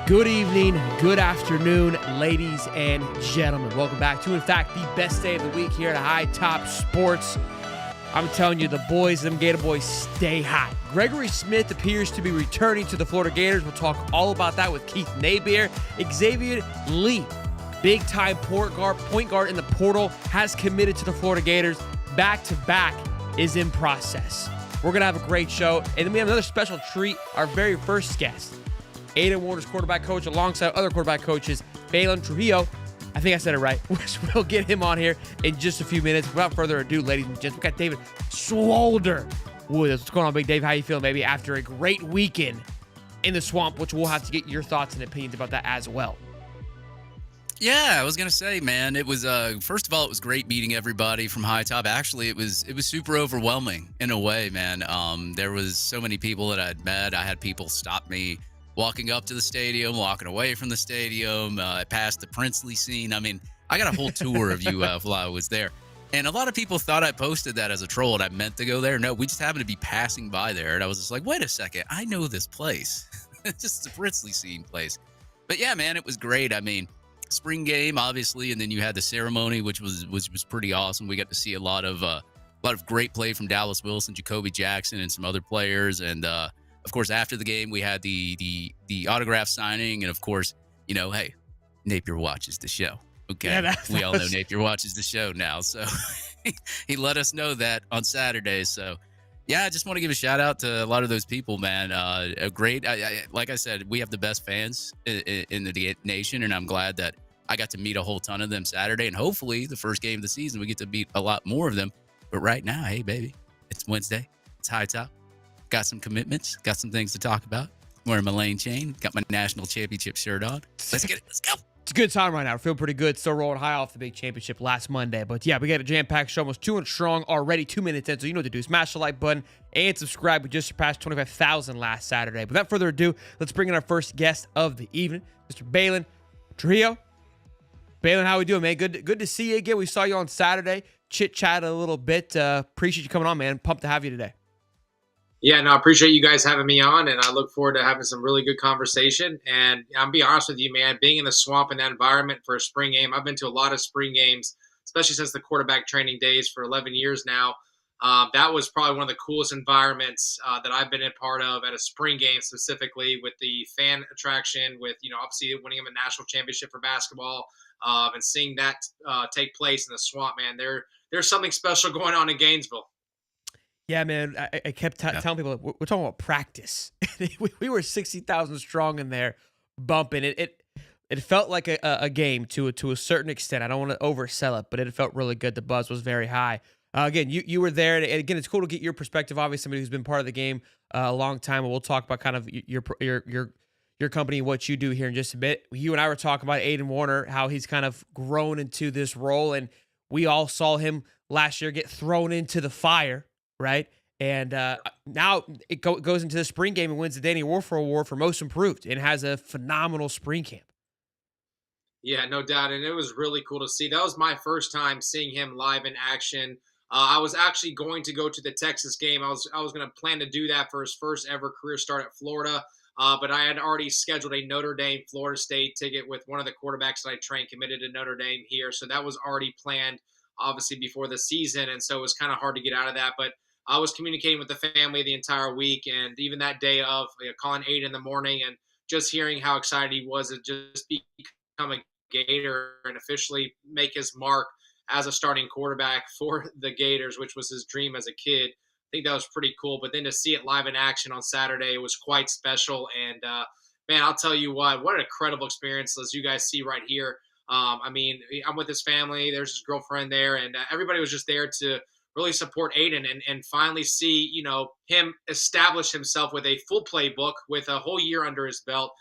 Good evening, good afternoon, ladies and gentlemen. Welcome back to, in fact, the best day of the week here at High Top Sports. I'm telling you, the boys, them Gator boys, stay hot. Gregory Smith appears to be returning to the Florida Gators. We'll talk all about that with Keith Nabier. Xavier Lee, big-time point guard in the portal, has committed to the Florida Gators. Back-to-back is in process. We're going to have a great show. And then we have another special treat, our very first guest. Aiden Warner's quarterback coach alongside other quarterback coaches, Balin Trillo. I think I said it right. We'll get him on here in just a few minutes. Without further ado, ladies and gents, we got David Swolder with us. What's going on, Big Dave? How you feeling, baby? After a great weekend in the swamp, which we'll have to get your thoughts and opinions about that as well. Yeah, I was gonna say, man, it was first of all, it was great meeting everybody from High Top. Actually, it was super overwhelming in a way, man. There was so many people that I'd met. I had people stop me walking up to the stadium, walking away from the stadium, past the Princely scene. I mean, I got a whole tour of UF while I was there. And a lot of people thought I posted that as a troll and I meant to go there. No, we just happened to be passing by there. And I was just like, wait a second, I know this place. It's just a Princely scene place. But yeah, man, it was great. I mean, spring game, obviously, and then you had the ceremony, which was pretty awesome. We got to see a lot of great play from Dallas Wilson, Jacoby Jackson, and some other players. And of course, after the game, we had the autograph signing, and of course, you know, hey, Napier watches the show. Okay, yeah, we all know Napier watches the show now, so he let us know that on Saturday. So, yeah, I just want to give a shout out to a lot of those people, man. A great, like I said, we have the best fans in the nation, and I'm glad that I got to meet a whole ton of them Saturday, and hopefully, the first game of the season, we get to meet a lot more of them. But right now, hey, baby, it's Wednesday, it's High Top. Got some commitments, got some things to talk about. Wearing my lane chain, got my national championship shirt on. Let's get it, let's go. It's a good time right now. We're feeling pretty good. Still rolling high off the big championship last Monday. But yeah, we got a jam-packed show, almost 200 strong already, 2 minutes in. So you know what to do. Smash the like button and subscribe. We just surpassed 25,000 last Saturday. But without further ado, let's bring in our first guest of the evening, Mr. Balin Trillo. Balin, how we doing, man? Good to see you again. We saw you on Saturday. Chit-chat a little bit. Appreciate you coming on, man. Pumped to have you today. Yeah, no, I appreciate you guys having me on, and I look forward to having some really good conversation. And I'll be honest with you, man, being in the swamp in that environment for a spring game, I've been to a lot of spring games, especially since the quarterback training days for 11 years now. That was probably one of the coolest environments that I've been a part of at a spring game, specifically with the fan attraction, with, you know, obviously winning them a national championship for basketball, and seeing that take place in the swamp, man. There's something special going on in Gainesville. Yeah, man, I kept telling people, we're talking about practice. we were 60,000 strong in there bumping. It felt like a game to a certain extent. I don't want to oversell it, but it felt really good. The buzz was very high. Again, you were there, and again, it's cool to get your perspective. Obviously, somebody who's been part of the game a long time, and we'll talk about kind of your company, what you do here in just a bit. You and I were talking about Aiden Warner, how he's kind of grown into this role, and we all saw him last year get thrown into the fire, right? And now it goes into the spring game and wins the Danny Warfel Award for Most Improved and has a phenomenal spring camp. Yeah, no doubt. And it was really cool to see. That was my first time seeing him live in action. I was actually going to go to the Texas game. I was going to plan to do that for his first ever career start at Florida. But I had already scheduled a Notre Dame, Florida State ticket with one of the quarterbacks that I trained committed to Notre Dame here. So that was already planned, obviously, before the season. And so it was kind of hard to get out of that. But I was communicating with the family the entire week, and even that day of, calling 8 in the morning and just hearing how excited he was to just become a Gator and officially make his mark as a starting quarterback for the Gators, which was his dream as a kid. I think that was pretty cool. But then to see it live in action on Saturday, it was quite special. And, man, I'll tell you what an incredible experience, as you guys see right here. I mean, I'm with his family. There's his girlfriend there, and everybody was just there to really support Aiden and finally see, you know, him establish himself with a full playbook with a whole year under his belt,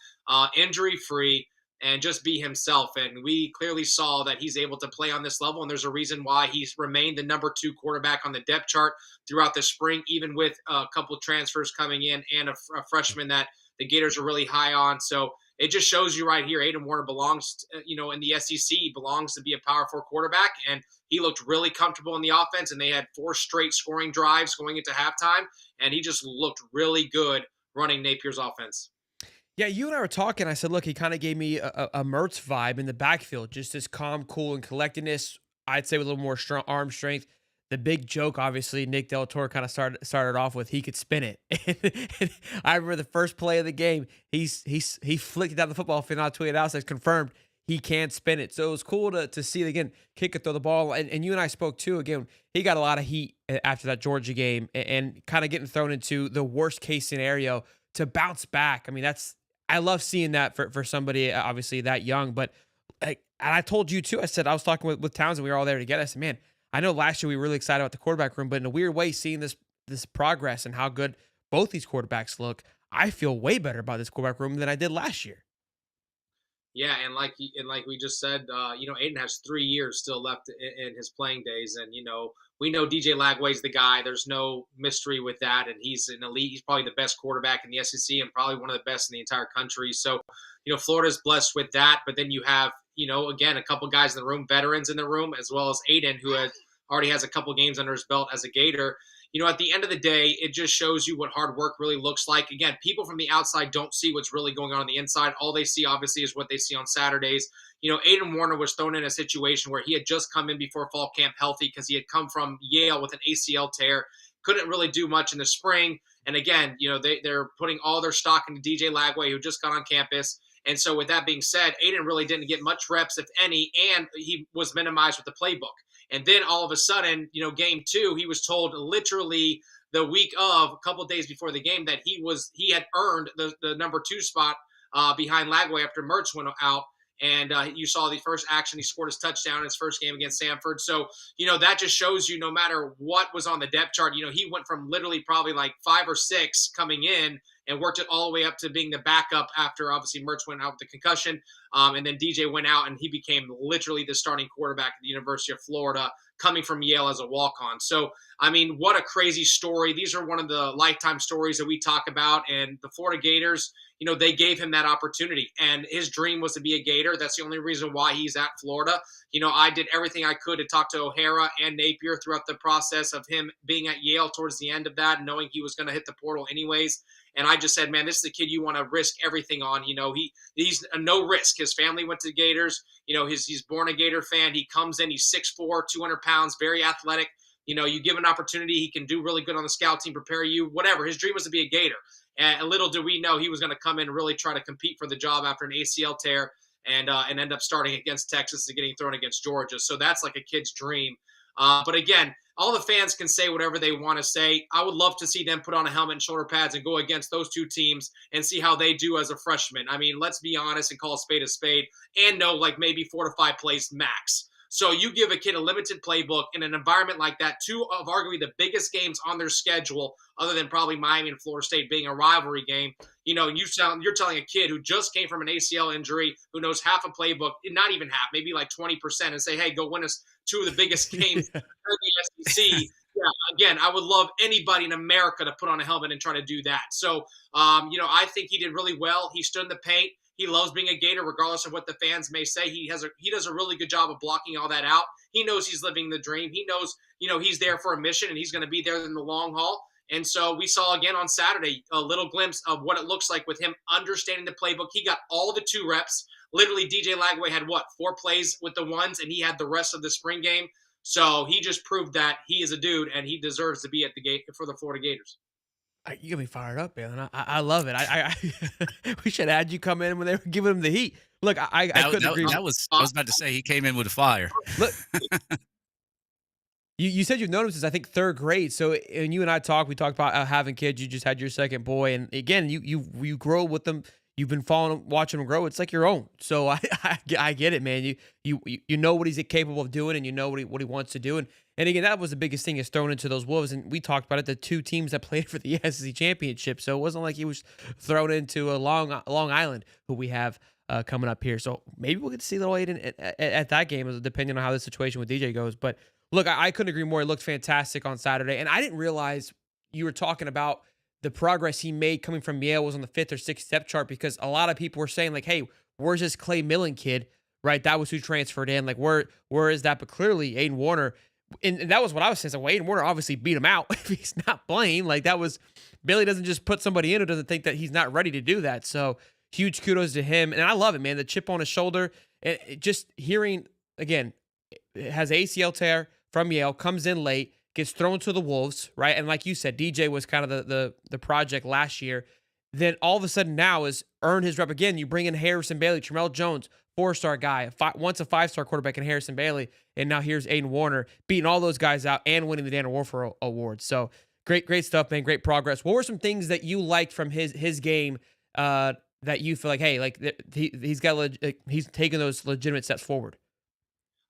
injury-free, and just be himself. And we clearly saw that he's able to play on this level, and there's a reason why he's remained the number 2 quarterback on the depth chart throughout the spring, even with a couple transfers coming in and a freshman that the Gators are really high on. So it just shows you right here, Aiden Warner belongs, in the SEC, belongs to be a Power 4 quarterback, and he looked really comfortable in the offense, and they had 4 straight scoring drives going into halftime, and he just looked really good running Napier's offense. Yeah, you and I were talking. I said, look, he kind of gave me a Mertz vibe in the backfield, just this calm, cool, and collectedness. I'd say with a little more strong arm strength. The big joke, obviously, Nick Del Toro kind of started off with he could spin it. And I remember the first play of the game, he flicked it down the football field, and I tweeted out, says confirmed he can spin it. So it was cool to see it again, kick it, throw the ball. And you and I spoke too. Again, he got a lot of heat after that Georgia game and kind of getting thrown into the worst case scenario to bounce back. I mean, I love seeing that for somebody obviously that young. But and I told you too. I said I was talking with Townsend. We were all there together. I said, man, I know last year we were really excited about the quarterback room, but in a weird way, seeing this progress and how good both these quarterbacks look, I feel way better about this quarterback room than I did last year. Yeah, and like we just said, Aiden has 3 years still left in his playing days, and we know DJ Lagway's the guy. There's no mystery with that, and he's an elite. He's probably the best quarterback in the SEC, and probably one of the best in the entire country. So, Florida's blessed with that. But then you have, again, a couple guys in the room, veterans in the room, as well as Aiden, who already has a couple games under his belt as a Gator. At the end of the day, it just shows you what hard work really looks like. Again, people from the outside don't see what's really going on the inside. All they see, obviously, is what they see on Saturdays. Aiden Warner was thrown in a situation where he had just come in before fall camp healthy because he had come from Yale with an ACL tear, couldn't really do much in the spring. And again, they're putting all their stock into DJ Lagway, who just got on campus. And so with that being said, Aiden really didn't get much reps, if any, and he was minimized with the playbook. And then all of a sudden, game two, he was told literally the week of, a couple of days before the game, that he had earned the number 2 spot behind Lagway after Mertz went out. And you saw the first action. He scored his touchdown in his first game against Samford. So, that just shows you no matter what was on the depth chart, he went from literally probably like 5 or 6 coming in and worked it all the way up to being the backup after obviously Mertz went out with the concussion. And then DJ went out and he became literally the starting quarterback at the University of Florida, coming from Yale as a walk-on. So, I mean, what a crazy story. These are one of the lifetime stories that we talk about. And the Florida Gators, they gave him that opportunity. And his dream was to be a Gator. That's the only reason why he's at Florida. I did everything I could to talk to O'Hara and Napier throughout the process of him being at Yale towards the end of that, knowing he was going to hit the portal anyways. And I just said, man, this is the kid you want to risk everything on. He's a no risk. His family went to the Gators. He's born a Gator fan. He comes in, he's 6'4", 200 pounds, very athletic. You give an opportunity, he can do really good on the scout team, prepare you, whatever. His dream was to be a Gator. And little did we know he was going to come in and really try to compete for the job after an ACL tear and end up starting against Texas and getting thrown against Georgia. So that's like a kid's dream. But again, all the fans can say whatever they want to say. I would love to see them put on a helmet and shoulder pads and go against those two teams and see how they do as a freshman. I mean, let's be honest and call a spade and know like maybe 4 to 5 plays max. So you give a kid a limited playbook in an environment like that, 2 of arguably the biggest games on their schedule, other than probably Miami and Florida State being a rivalry game. You're telling a kid who just came from an ACL injury, who knows half a playbook, not even half, maybe like 20%, and say, hey, go win us 2 of the biggest games in the SEC. Yeah, again, I would love anybody in America to put on a helmet and try to do that. So, I think he did really well. He stood in the paint. He loves being a Gator, regardless of what the fans may say. He does a really good job of blocking all that out. He knows he's living the dream. He knows, he's there for a mission and he's going to be there in the long haul. And so we saw again on Saturday a little glimpse of what it looks like with him understanding the playbook. He got all the 2 reps. Literally, DJ Lagway had 4 plays with the ones, and he had the rest of the spring game. So he just proved that he is a dude and he deserves to be at the gate for the Florida Gators. You got me fired up, man. I love it. We should have had you come in when they were giving him the heat. Look, I couldn't agree. I was about to say he came in with a fire. Look, you said you've noticed this, I think, 3rd grade. So, and you and I we talked about having kids. You just had your second boy, and again, you grow with them. You've been watching him grow. It's like your own. So I get it, man. You know what he's capable of doing, and you know what he wants to do. And again, that was the biggest thing, is thrown into those Wolves. And we talked about it, the 2 teams that played for the SEC championship. So it wasn't like he was thrown into a Long Island, who we have coming up here. So maybe we'll get to see little Aiden at that game, depending on how the situation with DJ goes. But look, I couldn't agree more. He looked fantastic on Saturday. And I didn't realize you were talking about the progress he made coming from Yale was on the 5th or 6th depth chart, because a lot of people were saying like, hey, where's this Clay Millen kid? Right? That was who transferred in. Like, where is that? But clearly Aiden Warner, and that was what I was saying. So Aiden Warner obviously beat him out if he's not playing. Like, that was, Bailey doesn't just put somebody in who doesn't think that he's not ready to do that. So huge kudos to him. And I love it, man. The chip on his shoulder. Just hearing, again, it has ACL tear from Yale, comes in late, gets thrown to the Wolves, right? And like you said, DJ was kind of the project last year. Then all of a sudden now is earned his rep again. You bring in Harrison Bailey, Tramel Jones, 4-star guy, once a 5-star quarterback in Harrison Bailey, and now here's Aiden Warner beating all those guys out and winning the Daniel Warfare Award. So great stuff, man. Great progress. What were some things that you liked from his game that you feel like, hey, like he's taking those legitimate steps forward?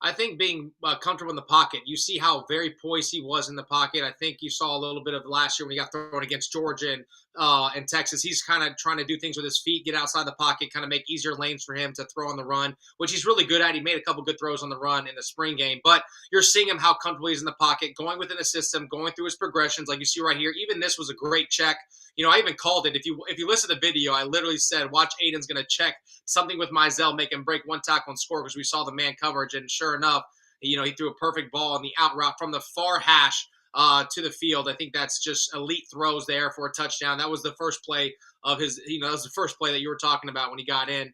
I think being comfortable in the pocket. You see how very poised he was in the pocket. I think you saw a little bit of last year when he got thrown against Georgia and Texas. He's kind of trying to do things with his feet, get outside the pocket, kind of make easier lanes for him to throw on the run, which he's really good at. He made a couple good throws on the run in the spring game, but you're seeing him how comfortable he's in the pocket, going within the system, going through his progressions, like you see right here. Even this was a great check. I even called it. If you listen to the video, I literally said, watch Aiden's going to check something with Mizell, make him break one tackle and score, because we saw the man coverage, and sure enough, he threw a perfect ball in the out route from the far hash to the field. I think that's just elite throws there for a touchdown. That was the first play of his, that was the first play that you were talking about when he got in.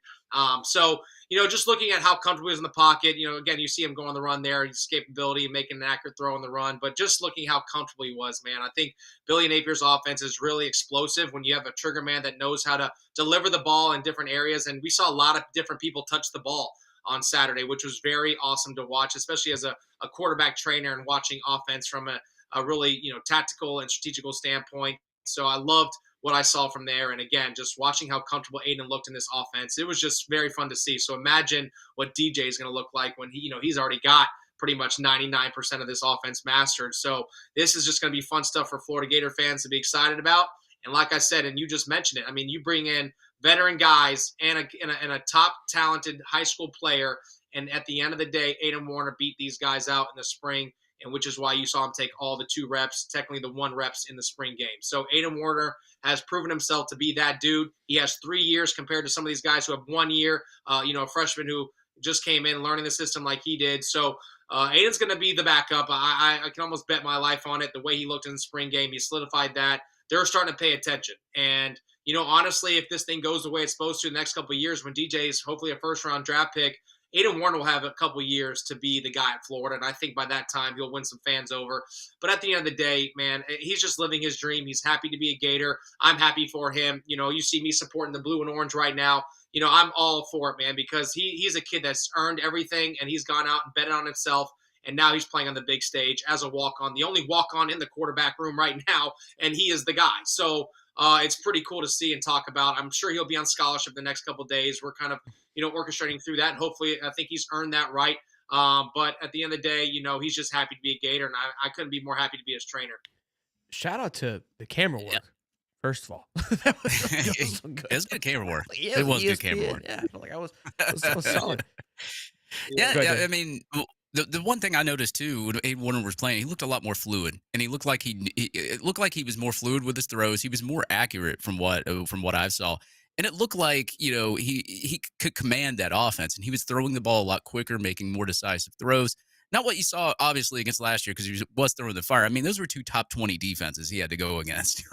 So just looking at how comfortable he is in the pocket, again, you see him go on the run there, his escapability, making an accurate throw on the run, but just looking how comfortable he was, man. I think Billy Napier's offense is really explosive when you have a trigger man that knows how to deliver the ball in different areas. And we saw a lot of different people touch the ball on Saturday, which was very awesome to watch, especially as a quarterback trainer and watching offense from a really, tactical and strategical standpoint. So I loved what I saw from there. And again, just watching how comfortable Aiden looked in this offense, it was just very fun to see. So imagine what DJ is going to look like when he's already got pretty much 99% of this offense mastered. So this is just going to be fun stuff for Florida Gator fans to be excited about. And like I said, and you just mentioned it, I mean, you bring in veteran guys and a top talented high school player, and at the end of the day, Aiden Warner beat these guys out in the spring, and which is why you saw him take all the 2 reps, technically the 1 reps in the spring game. So Aiden Warner has proven himself to be that dude. He has 3 years compared to some of these guys who have 1 year, a freshman who just came in learning the system like he did. So Aiden's going to be the backup. I can almost bet my life on it. The way he looked in the spring game, he solidified that. They're starting to pay attention. And, honestly, if this thing goes the way it's supposed to in the next couple of years, when DJ is hopefully a first-round draft pick, Aiden Warner will have a couple years to be the guy at Florida, and I think by that time he'll win some fans over. But at the end of the day, man, he's just living his dream. He's happy to be a Gator. I'm happy for him. You see me supporting the blue and orange right now. I'm all for it, man, because he's a kid that's earned everything, and he's gone out and betted on himself, and now he's playing on the big stage as a walk-on, the only walk-on in the quarterback room right now, and he is the guy. So it's pretty cool to see and talk about. I'm sure he'll be on scholarship the next couple of days. We're kind of, orchestrating through that. And hopefully, I think he's earned that right. But at the end of the day, he's just happy to be a Gator, and I couldn't be more happy to be his trainer. Shout out to the camera work. Yeah. First of all, that was good. It was good camera work. Yeah, it was good camera work. Yeah, I felt like I was solid. Yeah, I mean, the one thing I noticed too when Aiden Warner was playing, he looked a lot more fluid, and he looked like it looked like he was more fluid with his throws. He was more accurate from what I saw, and it looked like he could command that offense, and he was throwing the ball a lot quicker, making more decisive throws. Not what you saw, obviously, against last year because he was throwing the fire. I mean, those were 2 top 20 defenses he had to go against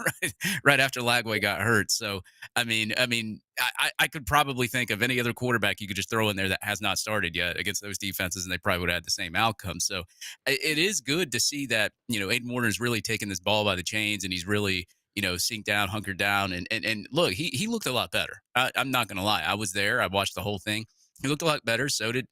right after Lagway got hurt. So, I mean, I could probably think of any other quarterback you could just throw in there that has not started yet against those defenses, and they probably would have had the same outcome. So, it is good to see that Aiden Warner is really taking this ball by the chains, and he's really sink down, hunker down, and look, he looked a lot better. I'm not gonna lie, I was there, I watched the whole thing. He looked a lot better. So did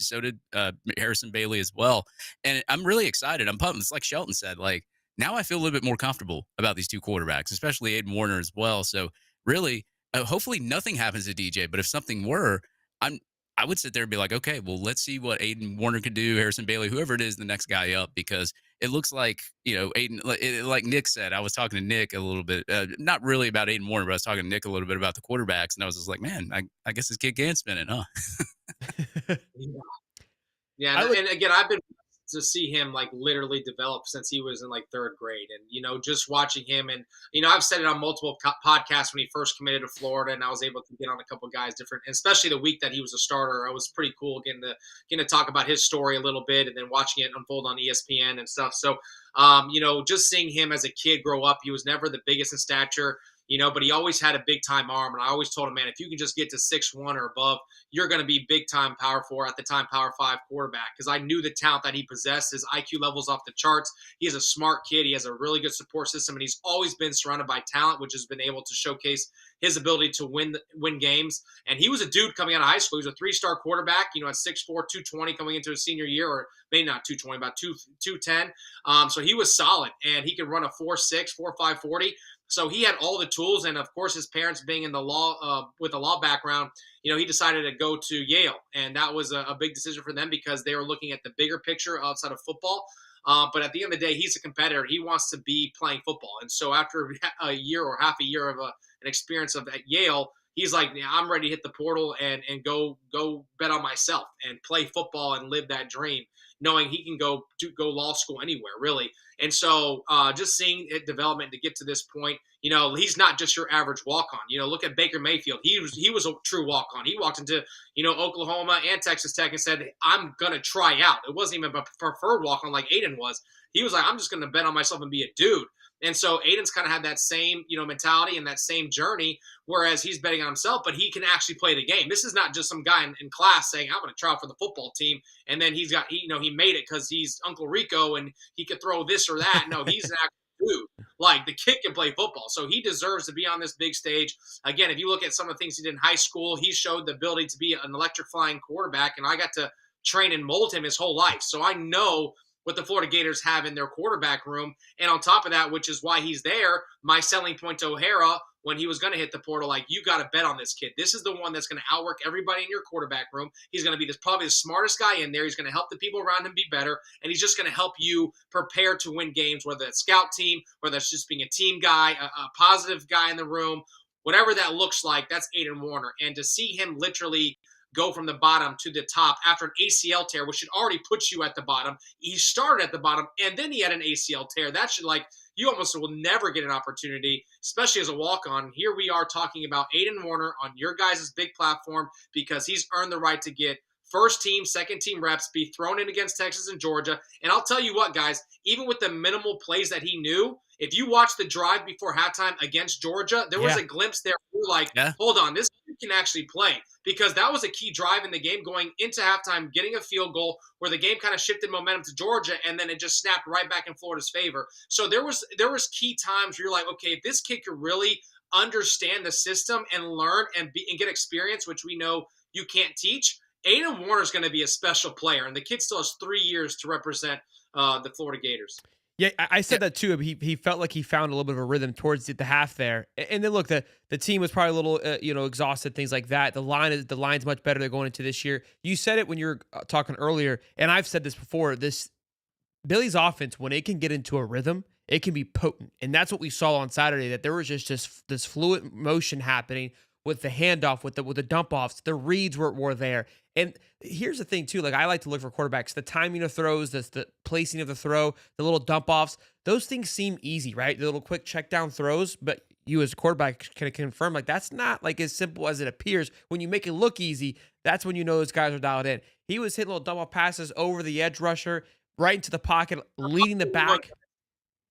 Harrison Bailey as well. And I'm really excited. I'm pumped. It's like Shelton said, like now I feel a little bit more comfortable about these 2 quarterbacks, especially Aiden Warner as well. So really, hopefully nothing happens to DJ. But if something were, I would sit there and be like, okay, well, let's see what Aiden Warner could do, Harrison Bailey, whoever it is, the next guy up, because it looks like, Aiden, like Nick said, I was talking to Nick a little bit, not really about Aiden Warner, but I was talking to Nick a little bit about the quarterbacks. And I was just like, man, I guess this kid can spin it, huh? Yeah, and again, I've been to see him like literally develop since he was in like 3rd grade, and just watching him, and I've said it on multiple podcasts when he first committed to Florida, and I was able to get on a couple of guys different, especially the week that he was a starter. I was pretty cool getting to talk about his story a little bit, and then watching it unfold on ESPN and stuff. So just seeing him as a kid grow up, he was never the biggest in stature. but he always had a big time arm. And I always told him, man, if you can just get to 6'1" or above, you're going to be big time Power 4, at the time Power 5 quarterback, because I knew the talent that he possessed. His IQ levels off the charts. He is a smart kid. He has a really good support system, and he's always been surrounded by talent, which has been able to showcase his ability to win games. And he was a dude coming out of high school. He was a 3-star quarterback, at 6'4", 220 coming into his senior year, or maybe not 220, about 210. So he was solid, and he could run a 4.6, 4.5 40. So he had all the tools, and of course, his parents being in the law, with a law background, he decided to go to Yale, and that was a big decision for them because they were looking at the bigger picture outside of football. But at the end of the day, he's a competitor. He wants to be playing football, and so after a year or half a year of an experience at Yale, he's like, yeah, I'm ready to hit the portal and go bet on myself and play football and live that dream, knowing he can go law school anywhere, really. And so just seeing it development to get to this point, he's not just your average walk-on. Look at Baker Mayfield. He was a true walk-on. He walked into, Oklahoma and Texas Tech and said, I'm going to try out. It wasn't even a preferred walk-on like Aiden was. He was like, I'm just going to bet on myself and be a dude. And so Aiden's kind of had that same, mentality and that same journey, whereas he's betting on himself, but he can actually play the game. This is not just some guy in class saying, I'm going to try out for the football team. And then he made it because he's Uncle Rico and he could throw this or that. No, he's an actual dude. Like, the kid can play football. So he deserves to be on this big stage. Again, if you look at some of the things he did in high school, he showed the ability to be an electrifying quarterback. And I got to train and mold him his whole life. So I know what the Florida Gators have in their quarterback room. And on top of that, which is why he's there, my selling point to O'Hara when he was going to hit the portal, like, you got to bet on this kid. This is the one that's going to outwork everybody in your quarterback room. He's going to be probably the smartest guy in there. He's going to help the people around him be better, and he's just going to help you prepare to win games, whether it's scout team, whether it's just being a team guy, a positive guy in the room, whatever that looks like. That's Aiden Warner. And to see him literally go from the bottom to the top after an ACL tear, which should already put you at the bottom. He started at the bottom, and then he had an ACL tear. That should, you almost will never get an opportunity, especially as a walk-on. Here we are talking about Aiden Warner on your guys' big platform because he's earned the right to get first team, second team reps, be thrown in against Texas and Georgia. And I'll tell you what, guys, even with the minimal plays that he knew, if you watch the drive before halftime against Georgia, there was a glimpse there. You're like, hold on, this can actually play, because that was a key drive in the game going into halftime, getting a field goal where the game kind of shifted momentum to Georgia, and then it just snapped right back in Florida's favor. So there was key times where you're like, okay, if this kid could really understand the system and learn and get experience, which we know you can't teach, Aiden Warner is going to be a special player, and the kid still has 3 years to represent the Florida Gators. Yeah, I said that too. He felt like he found a little bit of a rhythm towards the half there, and then look, the team was probably a little exhausted, things like that. The line's much better. They're going into this year. You said it when you were talking earlier, and I've said this before. This Billy's offense, when it can get into a rhythm, it can be potent, and that's what we saw on Saturday. That there was just this fluid motion happening with the handoff, with the dump offs. The reads were there. And here's the thing too, I like to look for quarterbacks, the timing of throws, the placing of the throw, the little dump offs. Those things seem easy, right? The little quick check down throws, but you as a quarterback can confirm that's not as simple as it appears. When you make it look easy, that's when you know those guys are dialed in. He was hitting little dump off passes over the edge rusher, right into the pocket, leading the back.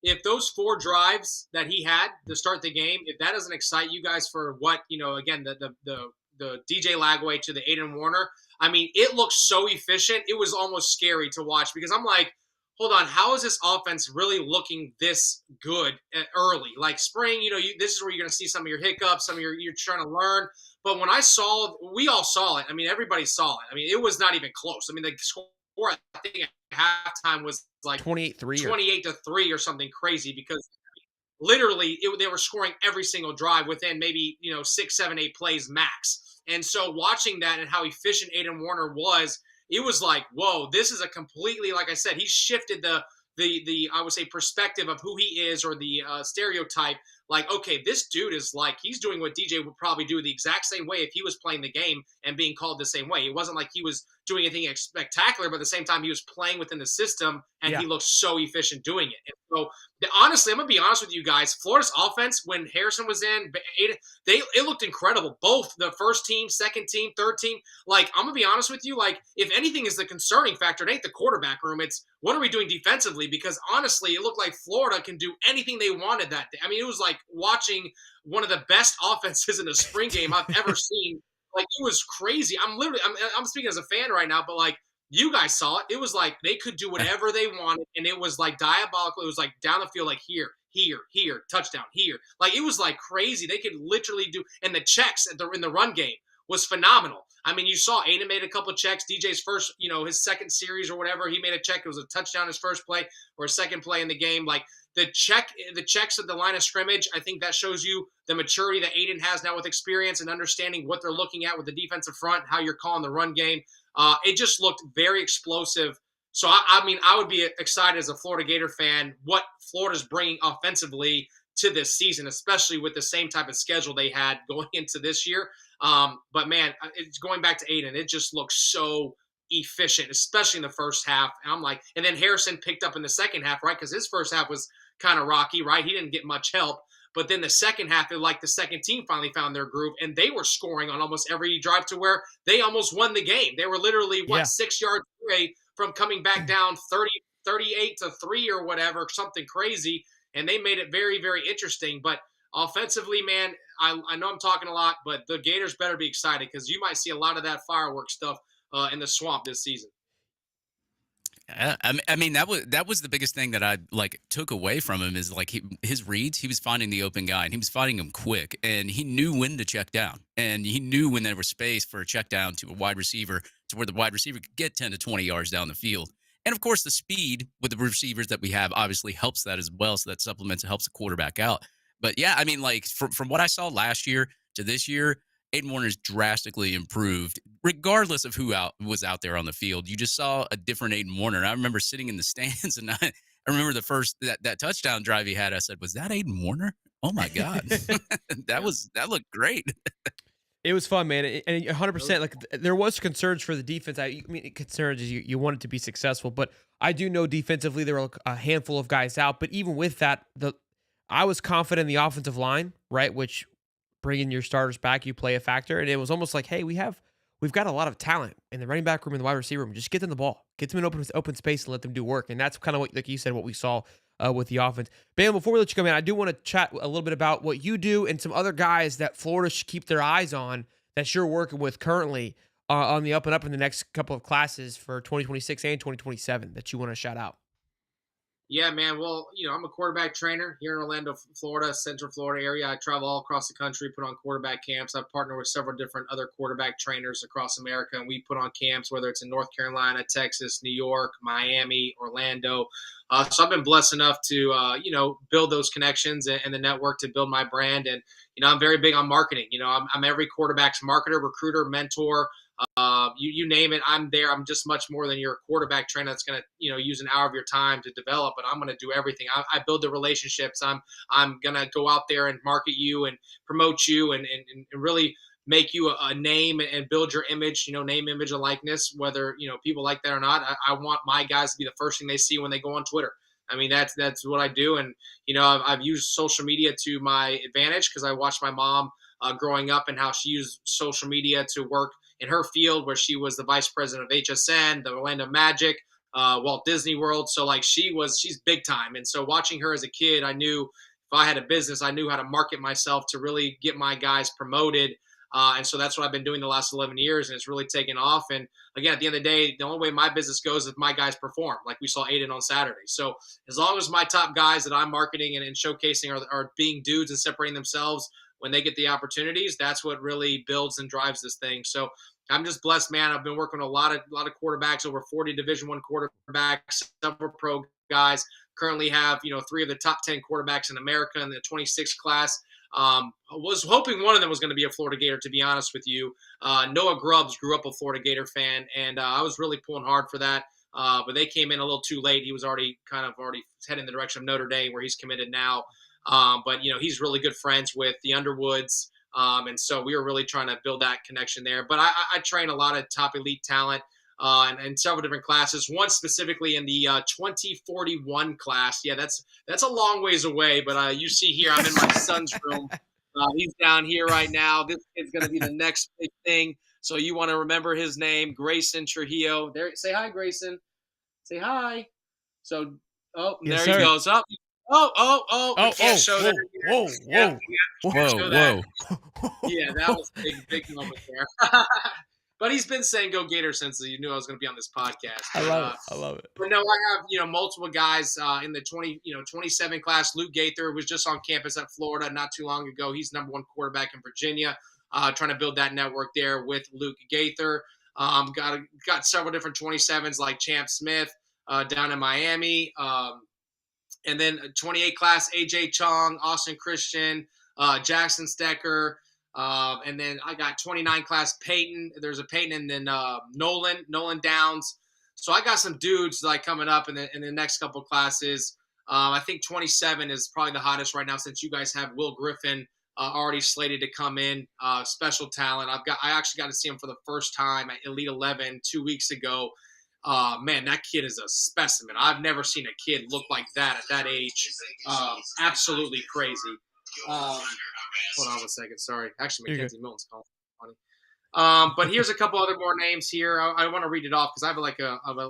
If those 4 drives that he had to start the game, if that doesn't excite you guys for what, again, the DJ Lagway to the Aiden Warner, I mean, it looks so efficient. It was almost scary to watch because I'm like, hold on, how is this offense really looking this good early? Like spring, this is where you're going to see some of your hiccups, some of you're trying to learn. But when we all saw it. I mean, everybody saw it. I mean, it was not even close. I mean, the score, I think at halftime was like 28-3 or something crazy, because literally they were scoring every single drive within maybe 6, 7, 8 plays max. And so watching that and how efficient Aiden Warner was, it was like, whoa, this is a completely, like I said, he shifted the I would say perspective of who he is, or the stereotype. Like, okay, this dude is he's doing what DJ would probably do the exact same way if he was playing the game and being called the same way. It wasn't like he was doing anything spectacular, but at the same time, he was playing within the system, and he looked so efficient doing it. And so, honestly, I'm gonna be honest with you guys. Florida's offense, when Harrison was in, it looked incredible. Both the first team, second team, third team. Like, I'm gonna be honest with you. Like, if anything is the concerning factor, it ain't the quarterback room. It's what are we doing defensively? Because honestly, it looked like Florida can do anything they wanted that day. I mean, it was like watching one of the best offenses in a spring game I've ever seen. Like, it was crazy. I'm speaking as a fan right now, but like, you guys saw it. It was like they could do whatever they wanted, and it was like diabolical. It was like down the field, like here, touchdown, here. Like, it was like crazy. They could literally do, and the checks in the run game was phenomenal. I mean, you saw Aiden made a couple of checks. DJ's first, his second series or whatever, he made a check. It was a touchdown his first play or a second play in the game. Like, the checks at the line of scrimmage, I think that shows you the maturity that Aiden has now with experience and understanding what they're looking at with the defensive front, how you're calling the run game. It just looked very explosive. So, I mean, I would be excited as a Florida Gator fan what Florida's bringing offensively to this season, especially with the same type of schedule they had going into this year. But, man, it's going back to Aiden. It just looks so efficient, especially in the first half. And I'm like, and then Harrison picked up in the second half, right? Because his first half was kind of rocky, right? He didn't get much help. But then the second half, it like the second team finally found their groove, and they were scoring on almost every drive to where they almost won the game. They were literally, 6 yards away from coming back down 38-3 or whatever, something crazy. And they made it very, very interesting. But offensively, man, I know I'm talking a lot, but the Gators better be excited because you might see a lot of that fireworks stuff in the swamp this season. I mean that was the biggest thing that I took away from him is like his reads. He was finding the open guy and he was finding him quick, and he knew when to check down, and he knew when there was space for a check down to a wide receiver to where the wide receiver could get 10 to 20 yards down the field. And of course, the speed with the receivers that we have obviously helps that as well. So that supplements and helps the quarterback out. But yeah, I mean, like from what I saw last year to this year, Aiden Warner's drastically improved, regardless of who was out there on the field. You just saw a different Aiden Warner. I remember sitting in the stands, and I remember the first that touchdown drive he had. I said, "Was that Aiden Warner? Oh my god, that looked great." It was fun, man, and 100%. Like, there was concerns for the defense. I mean, concerns is you want it to be successful, but I do know defensively there were a handful of guys out. But even with that, I was confident in the offensive line, right? Which bringing your starters back, you play a factor, and it was almost like, hey, we've got a lot of talent in the running back room and the wide receiver room. Just get them the ball, get them in open space, and let them do work. And that's kind of what, like you said, what we saw with the offense. Bam, before we let you come in, I do want to chat a little bit about what you do and some other guys that Florida should keep their eyes on that you're working with currently on the up and up in the next couple of classes for 2026 and 2027 that you want to shout out. Yeah, man. Well, I'm a quarterback trainer here in Orlando, Florida, Central Florida area. I travel all across the country, put on quarterback camps. I've partnered with several different other quarterback trainers across America, and we put on camps, whether it's in North Carolina, Texas, New York, Miami, Orlando. So I've been blessed enough to, build those connections and the network to build my brand. And, I'm very big on marketing. I'm every quarterback's marketer, recruiter, mentor. You name it, I'm there. I'm just much more than your quarterback trainer that's going to, use an hour of your time to develop, but I'm going to do everything. I build the relationships. I'm going to go out there and market you and promote you and really make you a name and build your image, name, image, and likeness, whether, people like that or not. I want my guys to be the first thing they see when they go on Twitter. I mean, that's what I do. And, I've used social media to my advantage because I watched my mom growing up and how she used social media to work in her field where she was the vice president of HSN, the Orlando Magic, Walt Disney World. So like she's big time. And so watching her as a kid, I knew if I had a business, I knew how to market myself to really get my guys promoted. And so that's what I've been doing the last 11 years, and it's really taken off. And again, at the end of the day, the only way my business goes is if my guys perform, like we saw Aiden on Saturday. So as long as my top guys that I'm marketing and showcasing are being dudes and separating themselves when they get the opportunities, that's what really builds and drives this thing. So I'm just blessed, man. I've been working with a lot of quarterbacks, over 40 Division I quarterbacks, several pro guys. Currently have 3 of the top 10 quarterbacks in America in the 26th class. I was hoping one of them was going to be a Florida Gator, to be honest with you. Noah Grubbs grew up a Florida Gator fan, and I was really pulling hard for that. But they came in a little too late. He was already heading in the direction of Notre Dame, where he's committed now. But he's really good friends with the Underwoods. And so we were really trying to build that connection there. But I train a lot of top elite talent. and several different classes. One specifically in the 2041 class. Yeah, that's a long ways away, but you see here I'm in my son's room. He's down here right now. This kid's going to be the next big thing. So you want to remember his name, Grayson Trujillo. There, say hi, Grayson. Say hi. So, Yes, there sir. he goes. Up. We can't show that. Whoa. Whoa. Yeah, that was a big moment there. But he's been saying "Go Gators" since he knew I was going to be on this podcast. I love it. But no, I have multiple guys in the 27 class. Luke Gator was just on campus at Florida not too long ago. He's #1 quarterback in Virginia. Trying to build that network there with Luke Gator. Got several different 27s like Champ Smith down in Miami. And then 28 class, AJ Chong, Austin Christian, Jackson Stecker. And then I got 29 class Peyton. There's a Peyton and then Nolan Downs. So I got some dudes like coming up in the next couple of classes. I think 27 is probably the hottest right now since you guys have Will Griffin already slated to come in. Special talent. I actually got to see him for the first time at Elite 11 2 weeks ago. Man, that kid is a specimen. I've never seen a kid look like that at that age. Absolutely crazy. Hold on a second. Sorry. Actually, Mackenzie Milton's calling. Funny. But here's a couple other more names here. I want to read it off because I have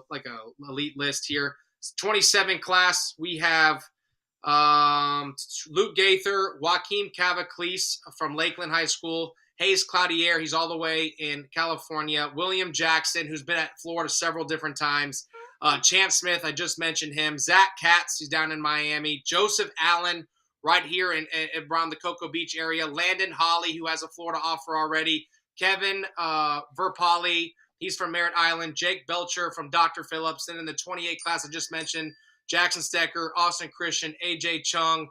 like a elite list here. 27 class. We have Luke Gaither, Joaquim Cavaclis from Lakeland High School, Hayes Cloutier, he's all the way in California, William Jackson, who's been at Florida several different times, Champ Smith, I just mentioned him, Zach Katz, he's down in Miami, Joseph Allen, right here in around the Cocoa Beach area, Landon Holly, who has a Florida offer already, Kevin Verpali, he's from Merritt Island, Jake Belcher from Dr. Phillips, and in the 28 class I just mentioned, Jackson Stecker, Austin Christian, AJ Chung,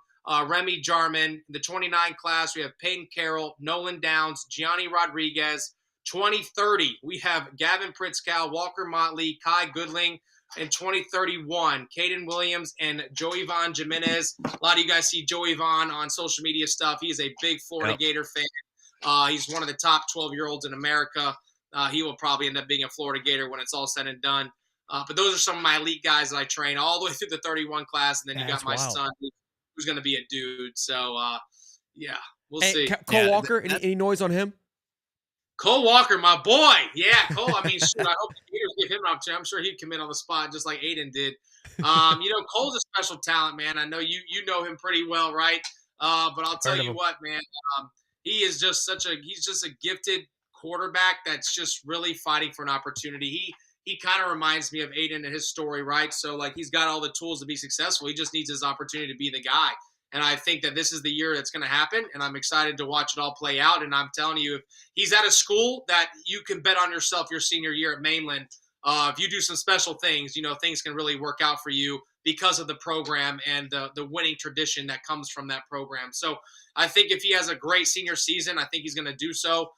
Remy Jarman. The 29 class, we have Peyton Carroll, Nolan Downs, Gianni Rodriguez. 2030, we have Gavin Pritzkow, Walker Motley, Kai Goodling. In 2031, Caden Williams and Joey Von Jimenez. A lot of you guys see Joey Von on social media stuff. He's a big Florida Gator fan. He's one of the top 12-year-olds in America. He will probably end up being a Florida Gator when it's all said and done. But those are some of my elite guys that I train all the way through the 31 class. And then you got my son who's going to be a dude. So, yeah, we'll see. Cole Walker, any noise on him? Cole Walker, my boy. Yeah, Cole. I mean, shoot, I hope the Gators give him an opportunity. I'm sure he'd come in on the spot just like Aiden did. Cole's a special talent, man. I know you know him pretty well, right? But I'll tell you what, man. He is just he's just a gifted quarterback that's just really fighting for an opportunity. He kind of reminds me of Aiden and his story, right? So, like, he's got all the tools to be successful. He just needs his opportunity to be the guy. And I think that this is the year that's going to happen, and I'm excited to watch it all play out. And I'm telling you, if he's at a school that you can bet on yourself your senior year at Mainland, if you do some special things, things can really work out for you because of the program and the winning tradition that comes from that program. So I think if he has a great senior season, I think he's going to do so.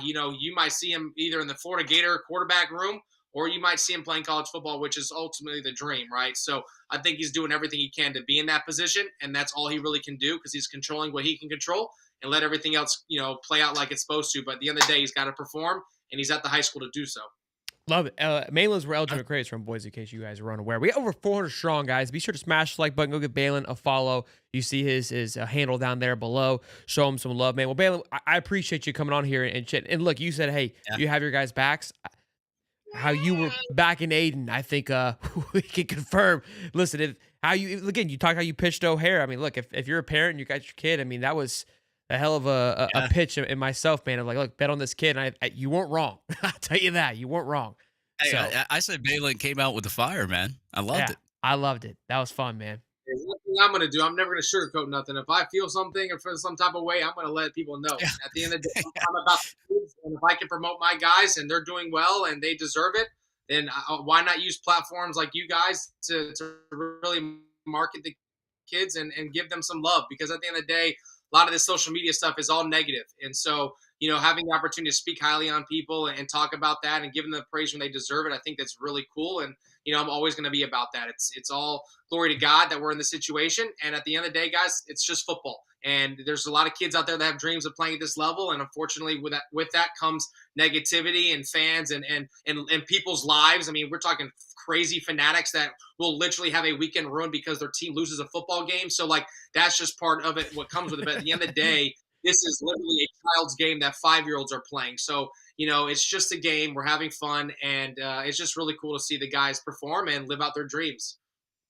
You might see him either in the Florida Gator quarterback room, or you might see him playing college football, which is ultimately the dream, right? So I think he's doing everything he can to be in that position, and that's all he really can do because he's controlling what he can control and let everything else, play out like it's supposed to. But at the end of the day, he's got to perform, and he's at the high school to do so. Love it. Mainland's where LJ McCray is from, boys, in case you guys are unaware. We got over 400 strong, guys. Be sure to smash the like button. Go give Balin a follow. You see his handle down there below. Show him some love, man. Well, Balin, I appreciate you coming on here and shit. And look, you said, hey, you have your guys' backs. How you were back in Aiden, I think we can confirm. Listen, you talk how you pitched O'Hare. I mean, look, if you're a parent and you got your kid, I mean, that was a hell of a pitch in myself, man. I'm like, look, bet on this kid. And you weren't wrong. I'll tell you that. You weren't wrong. Hey, so, I said Balin came out with the fire, man. I loved it. I loved it. That was fun, man. There's one thing I'm going to do. I'm never going to sugarcoat nothing. If I feel something or feel some type of way, I'm going to let people know. Yeah. At the end of the day, I'm about the kids, and if I can promote my guys and they're doing well and they deserve it, then why not use platforms like you guys to really market the kids and give them some love? Because at the end of the day, a lot of this social media stuff is all negative. And so, having the opportunity to speak highly on people and talk about that and give them the praise when they deserve it, I think that's really cool. And, I'm always going to be about that. It's all glory to God that we're in this situation. And at the end of the day, guys, it's just football. And there's a lot of kids out there that have dreams of playing at this level. And unfortunately, with that comes negativity and fans and people's lives. I mean, we're talking crazy fanatics that will literally have a weekend ruined because their team loses a football game. So like that's just part of it, what comes with it. But at the end of the day, this is literally a child's game that 5-year-olds are playing. So, it's just a game. We're having fun. And it's just really cool to see the guys perform and live out their dreams.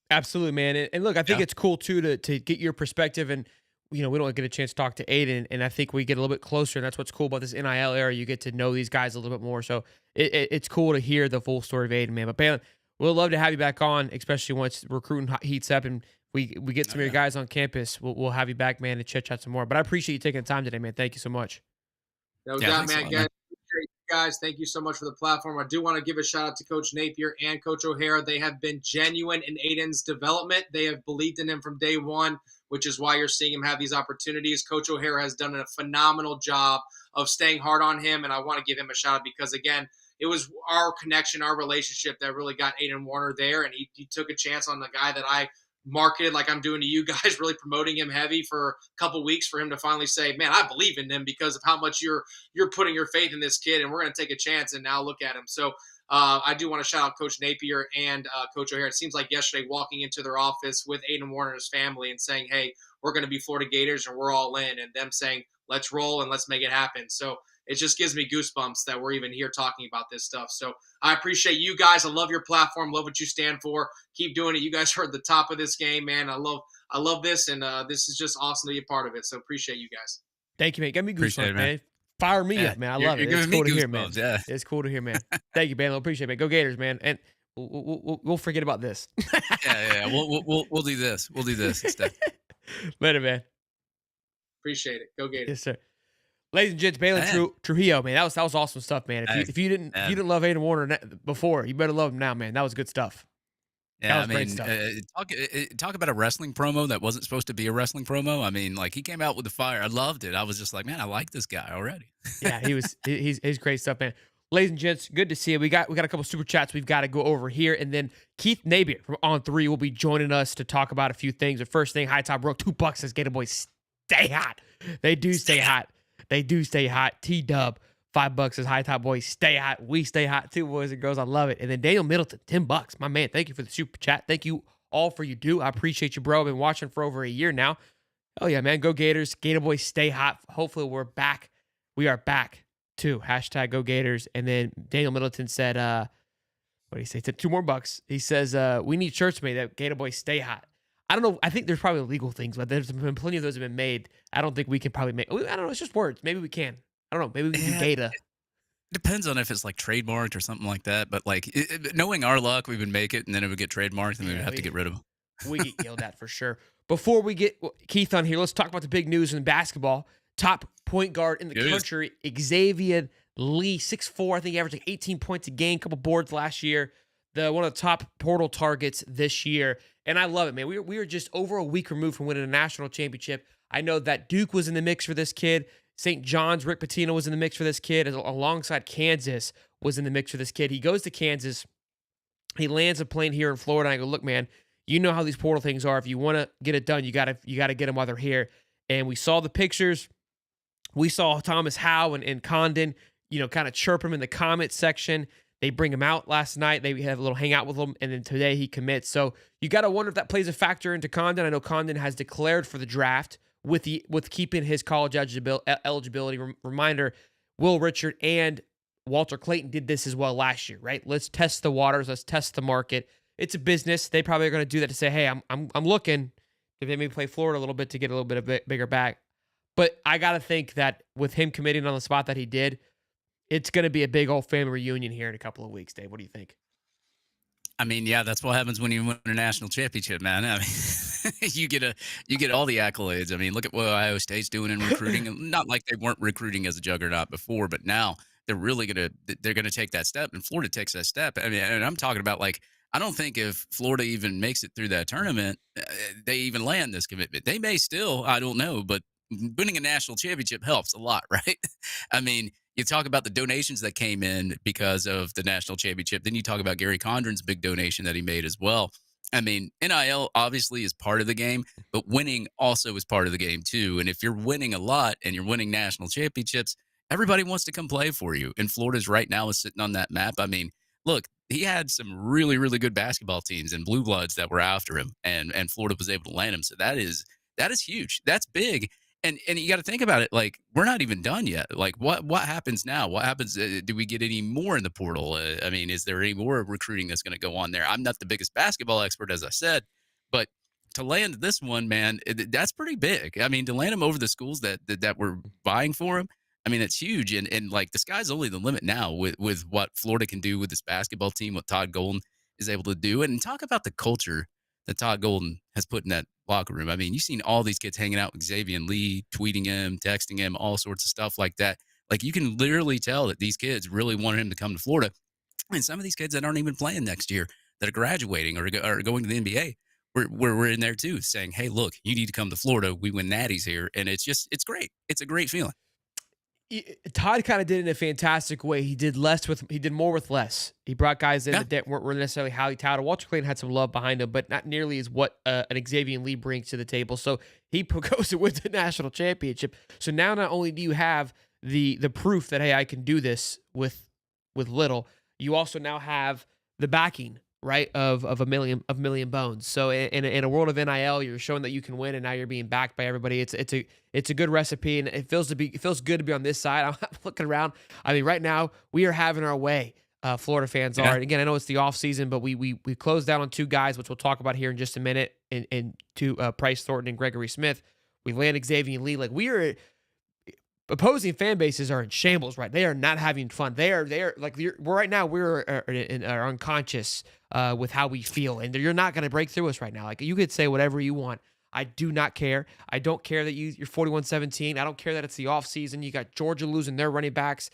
Absolutely, man. And look, I think Yeah. it's cool too to get your perspective. And we don't get a chance to talk to Aiden, and I think we get a little bit closer. And that's what's cool about this NIL era. You get to know these guys a little bit more. So it's cool to hear the full story of Aiden, man. But Balin, we'll love to have you back on, especially once recruiting heats up and we get some of your guys on campus. We'll have you back, man, to chit chat some more. But I appreciate you taking the time today, man. Thank you so much. No Yeah, doubt, thanks a man. lot, Guys, man. appreciate you guys. Thank you so much for the platform. I do want to give a shout out to Coach Napier and Coach O'Hara. They have been genuine in Aiden's development. They have believed in him from day one, which is why you're seeing him have these opportunities. Coach O'Hara has done a phenomenal job of staying hard on him, and I want to give him a shout out because, again, it was our connection, our relationship that really got Aiden Warner there, and he took a chance on the guy that I marketed like I'm doing to you guys, really promoting him heavy for a couple weeks for him to finally say, man, I believe in him because of how much you're putting your faith in this kid, and we're going to take a chance. And now look at him. So I do want to shout out Coach Napier and Coach O'Hara. It seems like yesterday walking into their office with Aiden Warner and his family and saying, hey, we're going to be Florida Gators and we're all in, and them saying, let's roll and let's make it happen. So it just gives me goosebumps that we're even here talking about this stuff. So I appreciate you guys. I love your platform. Love what you stand for. Keep doing it. You guys are at the top of this game, man. I love this, and this is just awesome to be a part of it. So appreciate you guys. Thank you, man. Get me Appreciate goosebumps, it, man. man. Fire me Yeah, up, man. I you're love it. giving It's me cool to hear, man. goosebumps, yeah. It's cool to hear, man. Thank you, man. I appreciate it, man. Go Gators, man. And we'll forget about this. Yeah. We'll do this. We'll do this instead. Later, man. Appreciate it. Go Gators. Yes, sir. Ladies and gents, Balin Man. Trujillo, man, that was awesome stuff, man. Hey, If you didn't love Aiden Warner before, you better love him now, man. That was good stuff. Yeah, was great stuff. talk about a wrestling promo that wasn't supposed to be a wrestling promo. I mean, like he came out with the fire. I loved it. I was just like, man, I like this guy already. Yeah, he's great stuff, man. Ladies and gents, good to see you. We got a couple super chats we've got to go over here, and then Keith Napier from On 3 will be joining us to talk about a few things. The first thing, High Top broke $2 says Gator Boys stay hot. They do stay hot. They do stay hot. T-Dub, $5 says High Top Boys stay hot. We stay hot too, boys and girls. I love it. And then Daniel Middleton, $10. My man, thank you for the super chat. Thank you all for you do. I appreciate you, bro. I've been watching for over a year now. Oh yeah, man. Go Gators. Gator Boys stay hot. Hopefully we're back. We are back too. Hashtag Go Gators. And then Daniel Middleton said, what did he say? He said $2 more. He says, we need shirts made that Gator Boys stay hot. I don't know. I think there's probably legal things, but there's been plenty of those have been made. I don't think we can probably make. I don't know. It's just words. Maybe we can. I don't know. Maybe we can do Gator. Depends on if it's like trademarked or something like that. But like knowing our luck, we would make it and then it would get trademarked and then we'd have to get rid of them. We get yelled at for sure. Before we get Keith on here, let's talk about the big news in basketball. Top point guard in the country, Xavier Lee, 6'4". I think he averaged like 18 points a game, couple boards last year. One of the top portal targets this year. And I love it, man. We were just over a week removed from winning a national championship. I know that Duke was in the mix for this kid. St. John's, Rick Pitino was in the mix for this kid, alongside Kansas was in the mix for this kid. He goes to Kansas. He lands a plane here in Florida. And I go, look, man, you know how these portal things are. If you want to get it done, you gotta get them while they're here. And we saw the pictures. We saw Thomas Howe and Condon, kind of chirp him in the comment section. They bring him out last night. They have a little hangout with him, and then today he commits. So you got to wonder if that plays a factor into Condon. I know Condon has declared for the draft with keeping his college eligibility. Reminder, Will Richard and Walter Clayton did this as well last year, right? Let's test the waters. Let's test the market. It's a business. They probably are going to do that to say, hey, I'm looking if they maybe play Florida a little bit to get a little bit of a bigger bag. But I got to think that with him committing on the spot that he did, it's going to be a big old family reunion here in a couple of weeks, Dave. What do you think? I mean, yeah, that's what happens when you win a national championship, man. I mean, you get all the accolades. I mean, look at what Ohio State's doing in recruiting. Not like they weren't recruiting as a juggernaut before, but now they're really gonna take that step, and Florida takes that step. I mean, and I'm talking about like I don't think if Florida even makes it through that tournament, they even land this commitment. They may still, I don't know, but winning a national championship helps a lot, right? I mean, you talk about the donations that came in because of the national championship. Then you talk about Gary Condren's big donation that he made as well. I mean, NIL obviously is part of the game, but winning also is part of the game too. And if you're winning a lot and you're winning national championships, everybody wants to come play for you. And Florida's right now is sitting on that map. I mean, look, he had some really, really good basketball teams and blue bloods that were after him, and Florida was able to land him. So that is huge. That's big. And you got to think about it. Like, we're not even done yet. Like, what happens now? What happens? Do we get any more in the portal? I mean, is there any more recruiting that's going to go on there? I'm not the biggest basketball expert, as I said, but to land this one, man, that's pretty big. I mean, to land him over the schools that were vying for him, I mean, it's huge. And like, the sky's only the limit now with what Florida can do with this basketball team, what Todd Golden is able to do. And talk about the culture that Todd Golden has put in that locker room. I mean, you've seen all these kids hanging out with Xavier Lee, tweeting him, texting him, all sorts of stuff like that. Like, you can literally tell that these kids really wanted him to come to Florida. And some of these kids that aren't even playing next year, that are graduating or going to the NBA, we're in there too, saying, hey, look, you need to come to Florida. We win natties here. And it's great. It's a great feeling. Todd kind of did it in a fantastic way. He did more with less. He brought guys in that weren't necessarily highly touted. Walter Clayton had some love behind him, but not nearly as what an Xavier Lee brings to the table. So he goes to win the national championship. So now not only do you have the proof that, hey, I can do this with little, you also now have the backing, right, of a million bones. So in a world of NIL, you're showing that you can win, and now you're being backed by everybody. It's a good recipe, and it feels good to be on this side. I'm looking around. I mean, right now we are having our way. Florida fans are. And again, I know it's the off season, but we closed down on two guys, which we'll talk about here in just a minute, and two Price Thornton and Gregory Smith. We landed Xavier Lee. Like, we are. Opposing fan bases are in shambles, right? They are not having fun. They are like, right now we're unconscious with how we feel, and you're not going to break through us right now. Like, you could say whatever you want. I do not care. I don't care that you're 41-17. I don't care that it's the off season. You got Georgia losing their running backs.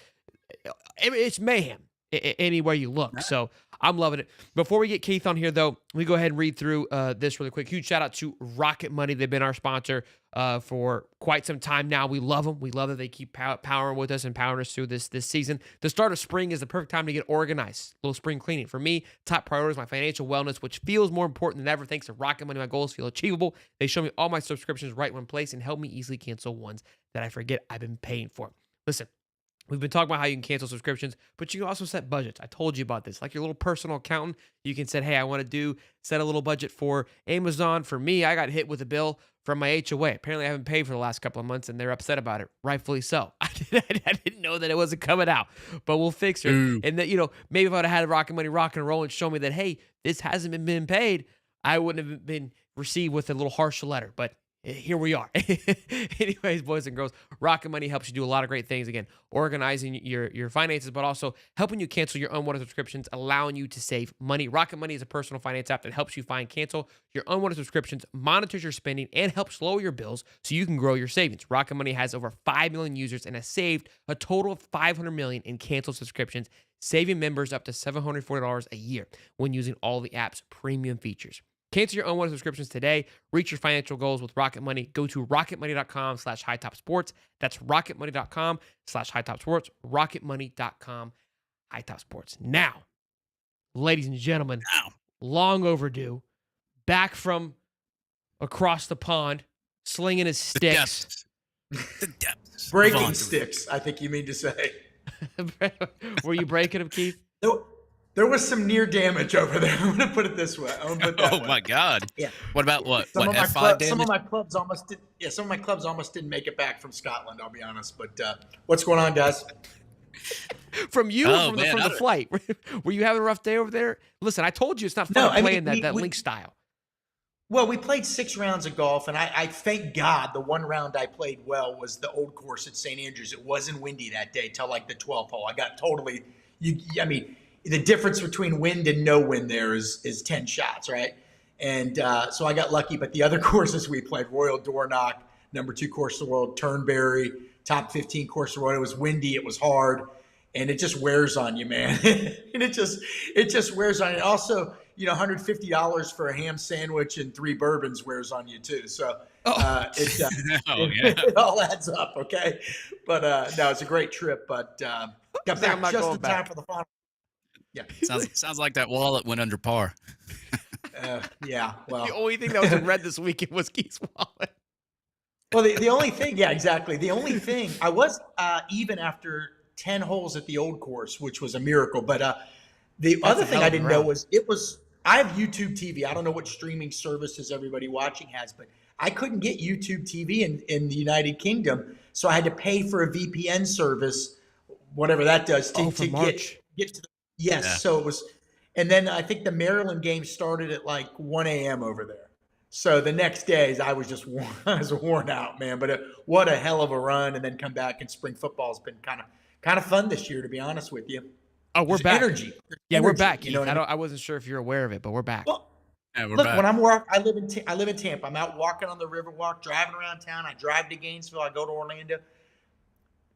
It's mayhem anywhere you look. So I'm loving it. Before we get Keith on here, though, we go ahead and read through this really quick. Huge shout out to Rocket Money. They've been our sponsor for quite some time now. We love them. We love that they keep powering with us and powering us through this season. The start of spring is the perfect time to get organized. A little spring cleaning. For me, top priority is my financial wellness, which feels more important than ever. Thanks to Rocket Money, my goals feel achievable. They show me all my subscriptions right in one place and help me easily cancel ones that I forget I've been paying for. Listen, we've been talking about how you can cancel subscriptions, but you can also set budgets. I told you about this. Like your little personal accountant, you can set, hey, I want to set a little budget for Amazon. For me, I got hit with a bill from my HOA. Apparently, I haven't paid for the last couple of months, and they're upset about it. Rightfully so. I didn't know that it wasn't coming out, but we'll fix it. And that, maybe if I would have had Rocket Money rock and roll and show me that, hey, this hasn't been paid, I wouldn't have been received with a little harsher letter. But here we are. Anyways, boys and girls, Rocket Money helps you do a lot of great things. Again, organizing your finances, but also helping you cancel your unwanted subscriptions, allowing you to save money. Rocket Money is a personal finance app that helps you cancel your unwanted subscriptions, monitors your spending, and helps lower your bills so you can grow your savings. Rocket Money has over 5 million users and has saved a total of $500 million in canceled subscriptions, saving members up to $740 a year when using all the app's premium features. Cancel your unwanted subscriptions today. Reach your financial goals with Rocket Money. Go to rocketmoney.com/hightopsports. That's rocketmoney.com/hightopsports. Rocketmoney.com/hightopsports. Now, ladies and gentlemen, long overdue, back from across the pond, slinging his sticks. The depths. Breaking sticks, I think you mean to say. Were you breaking them, Keith? No. There was some near damage over there. I'm going to put it this way. My God. Yeah. What about what? Some what, of F5 damage? some of my clubs almost did. Yeah, some of my clubs almost didn't make it back from Scotland, I'll be honest. But what's going on, guys? From you or from the flight? Were you having a rough day over there? Listen, I told you it's not fun playing that link style. Well, we played 6 rounds of golf, and I thank God the one round I played well was the old course at St. Andrews. It wasn't windy that day till like the 12th hole. I got totally the difference between wind and no wind there is 10 shots, right? And so I got lucky. But the other courses we played, Royal Dornoch, number 2 course of the world, Turnberry, top 15 course of the world. It was windy, it was hard, and it just wears on you, man. And it just wears on you. Also, $150 for a ham sandwich and 3 bourbons wears on you too. So it all adds up, okay? But no, it's a great trip. But got back just in time for the final. Yeah. Sounds like that wallet went under par. Yeah, well. The only thing that was in red this weekend was Keith's wallet. Well, the only thing, yeah, exactly. The only thing, I was even after 10 holes at the old course, which was a miracle. But the That's other a thing hell I of a didn't know round. was I have YouTube TV. I don't know what streaming services everybody watching has, but I couldn't get YouTube TV in the United Kingdom. So I had to pay for a VPN service, whatever that does, Oh, to for March. get to the, yes. Yeah. So it was, and then I think the Maryland game started at like 1 a.m. over there. So the next days I was just I was worn out, man. But what a hell of a run, and then come back, and spring football has been kind of fun this year, to be honest with you. Oh, we're There's back. energy. There's Yeah, we're energy, back, Keith. You know what I mean? I wasn't sure if you're aware of it, but we're back. Well, Yeah, we're look, back. when I live in Tampa. I'm out walking on the Riverwalk, driving around town. I drive to Gainesville. I go to Orlando.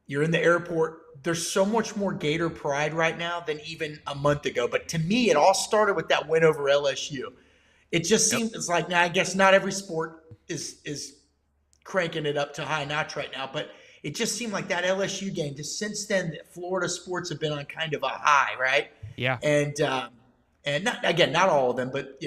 You're in the airport. There's so much more Gator pride right now than even a month ago. But to me, it all started with that win over LSU. It just seems it's like, now I guess not every sport is cranking it up to high notch right now, but it just seemed like that LSU game. Just since then, Florida sports have been on kind of a high, right? Yeah. And not all of them, but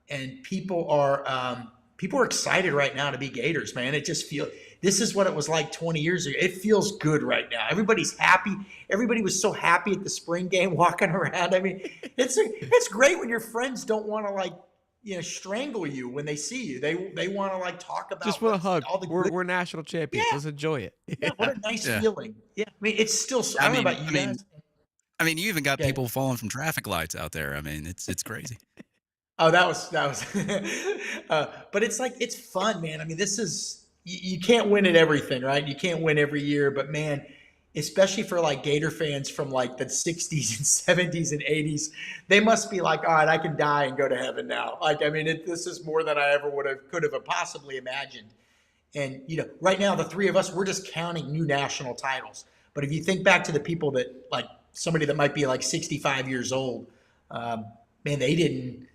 and people are excited right now to be Gators, man. It just feels this is what it was like 20 years ago. It feels good right now. Everybody's happy. Everybody was so happy at the spring game walking around. I mean, it's great when your friends don't want to strangle you when they see you. They want to talk about Just want a hug. all the We're national champions. Yeah. Let's enjoy it. Yeah, what a nice Yeah. feeling. Yeah, I mean, it's still. I don't know about you guys. I mean, you even got Yeah. people falling from traffic lights out there. I mean, it's crazy. Oh, that was. But it's fun, man. I mean, this is you can't win at everything, right? You can't win every year, but man, especially for Gator fans from the 60s and 70s and 80s, they must be like, all right, I can die and go to heaven now. This is more than I ever could have possibly imagined. And right now the three of us, we're just counting new national titles. But if you think back to the people that somebody that might be 65 years old, man, they didn't.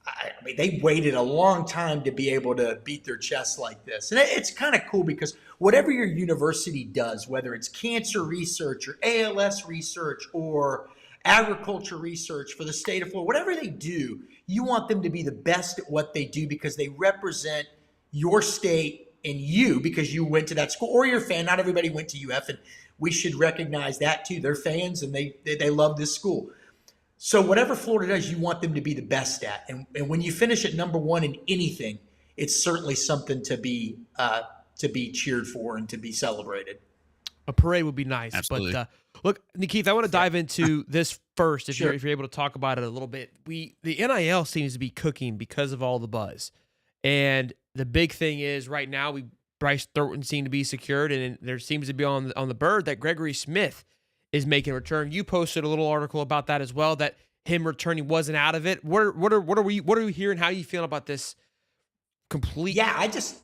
I mean, they waited a long time to be able to beat their chests like this. And it's kind of cool because whatever your university does, whether it's cancer research or ALS research or agriculture research for the state of Florida, whatever they do, you want them to be the best at what they do because they represent your state and you because you went to that school or you're a fan. Not everybody went to UF, and we should recognize that too. They're fans and they love this school. So whatever Florida does, you want them to be the best at. And when you finish at number one in anything, it's certainly something to be cheered for and to be celebrated. A parade would be nice. Absolutely. But look, Keith, I want to dive into this first if Sure. you're able to talk about it a little bit. The NIL seems to be cooking because of all the buzz. And the big thing is right now Bryce Thornton seemed to be secured, and there seems to be on the bird that Gregory Smith is making a return. You posted a little article about that as well, that him returning wasn't out of it. What are we hearing? How are you feeling about this complete? Yeah, I just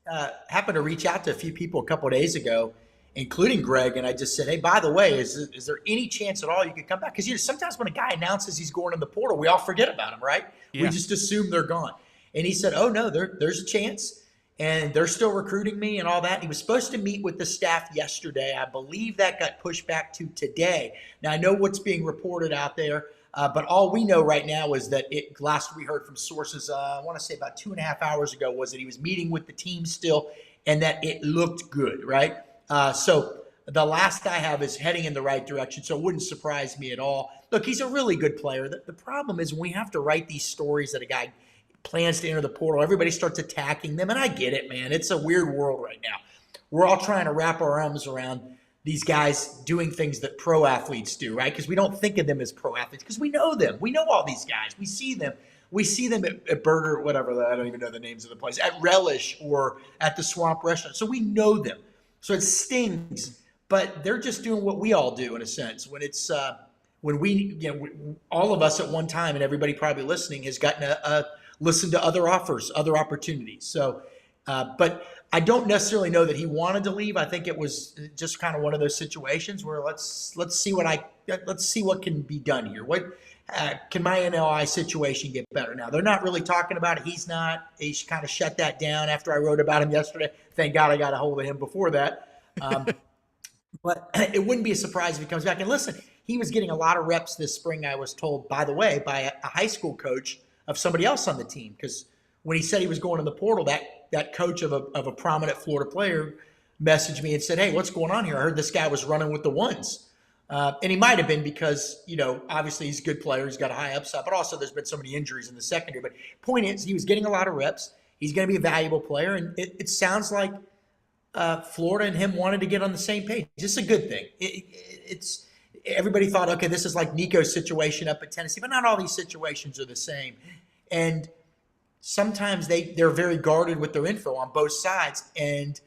happened to reach out to a few people a couple of days ago, including Greg, and I just said, hey, by the way, is there any chance at all you could come back? Because sometimes when a guy announces he's going in the portal, we all forget about him, right? Yeah. We just assume they're gone. And he said, oh, no, there's a chance. And they're still recruiting me and all that. And he was supposed to meet with the staff yesterday. I believe that got pushed back to today. Now, I know what's being reported out there, but all we know right now is that last we heard from sources, I want to say about 2.5 hours ago, was that he was meeting with the team still and that it looked good, right? So the last I have is heading in the right direction, so it wouldn't surprise me at all. Look, he's a really good player. The problem is when we have to write these stories that a guy plans to enter the portal, everybody starts attacking them, and I get it, man. It's a weird world right now. We're all trying to wrap our arms around these guys doing things that pro athletes do, right? Because we don't think of them as pro athletes because we know them. We know all these guys. We see them. We see them at Burger, whatever, I don't even know the names of the place, at Relish or at the Swamp Restaurant. So we know them. So it stings, but they're just doing what we all do in a sense. When it's when all of us at one time, and everybody probably listening has gotten a listen to other offers, other opportunities. So, but I don't necessarily know that he wanted to leave. I think it was just kind of one of those situations where let's see what can be done here. What can my NLI situation get better? Now they're not really talking about it. He's kind of shut that down after I wrote about him yesterday. Thank God I got a hold of him before that. But it wouldn't be a surprise if he comes back. And listen, he was getting a lot of reps this spring, I was told, by the way, by a high school coach of somebody else on the team. Because when he said he was going in the portal, that coach of a prominent Florida player messaged me and said, "Hey, what's going on here? I heard this guy was running with the ones." And he might have been because, obviously he's a good player. He's got a high upside, but also there's been so many injuries in the secondary. But point is, he was getting a lot of reps. He's going to be a valuable player. And it sounds like Florida and him wanted to get on the same page. It's a good thing. It's everybody thought, okay, this is like Nico's situation up at Tennessee, but not all these situations are the same. And sometimes they're very guarded with their info on both sides. And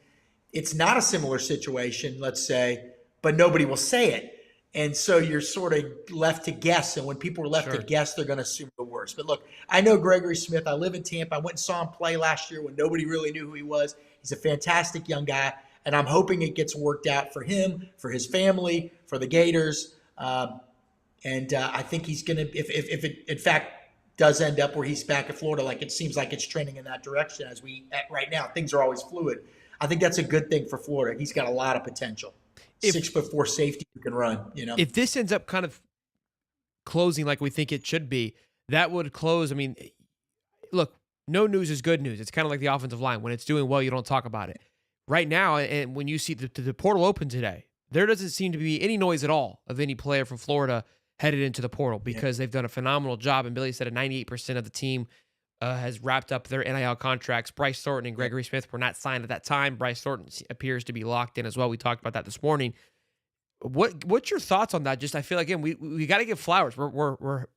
it's not a similar situation, let's say, but nobody will say it. And so you're sort of left to guess. And when people are left to guess, they're going to assume the worst. But look, I know Gregory Smith. I live in Tampa. I went and saw him play last year when nobody really knew who he was. He's a fantastic young guy. And I'm hoping it gets worked out for him, for his family, for the Gators. And I think he's going to, if it in fact does end up where he's back at Florida, like it seems like it's trending in that direction as right now, things are always fluid. I think that's a good thing for Florida. He's got a lot of potential. 6'4" safety who can run, If this ends up kind of closing like we think it should be, that would close. I mean, look, no news is good news. It's kind of like the offensive line. When it's doing well, you don't talk about it. Right now, and when you see the portal open today, there doesn't seem to be any noise at all of any player from Florida headed into the portal because they've done a phenomenal job. And Billy said 98% of the team has wrapped up their NIL contracts. Bryce Thornton and Gregory Smith were not signed at that time. Bryce Thornton appears to be locked in as well. We talked about that this morning. What's your thoughts on that? Just I feel like, again, we got to give flowers. We're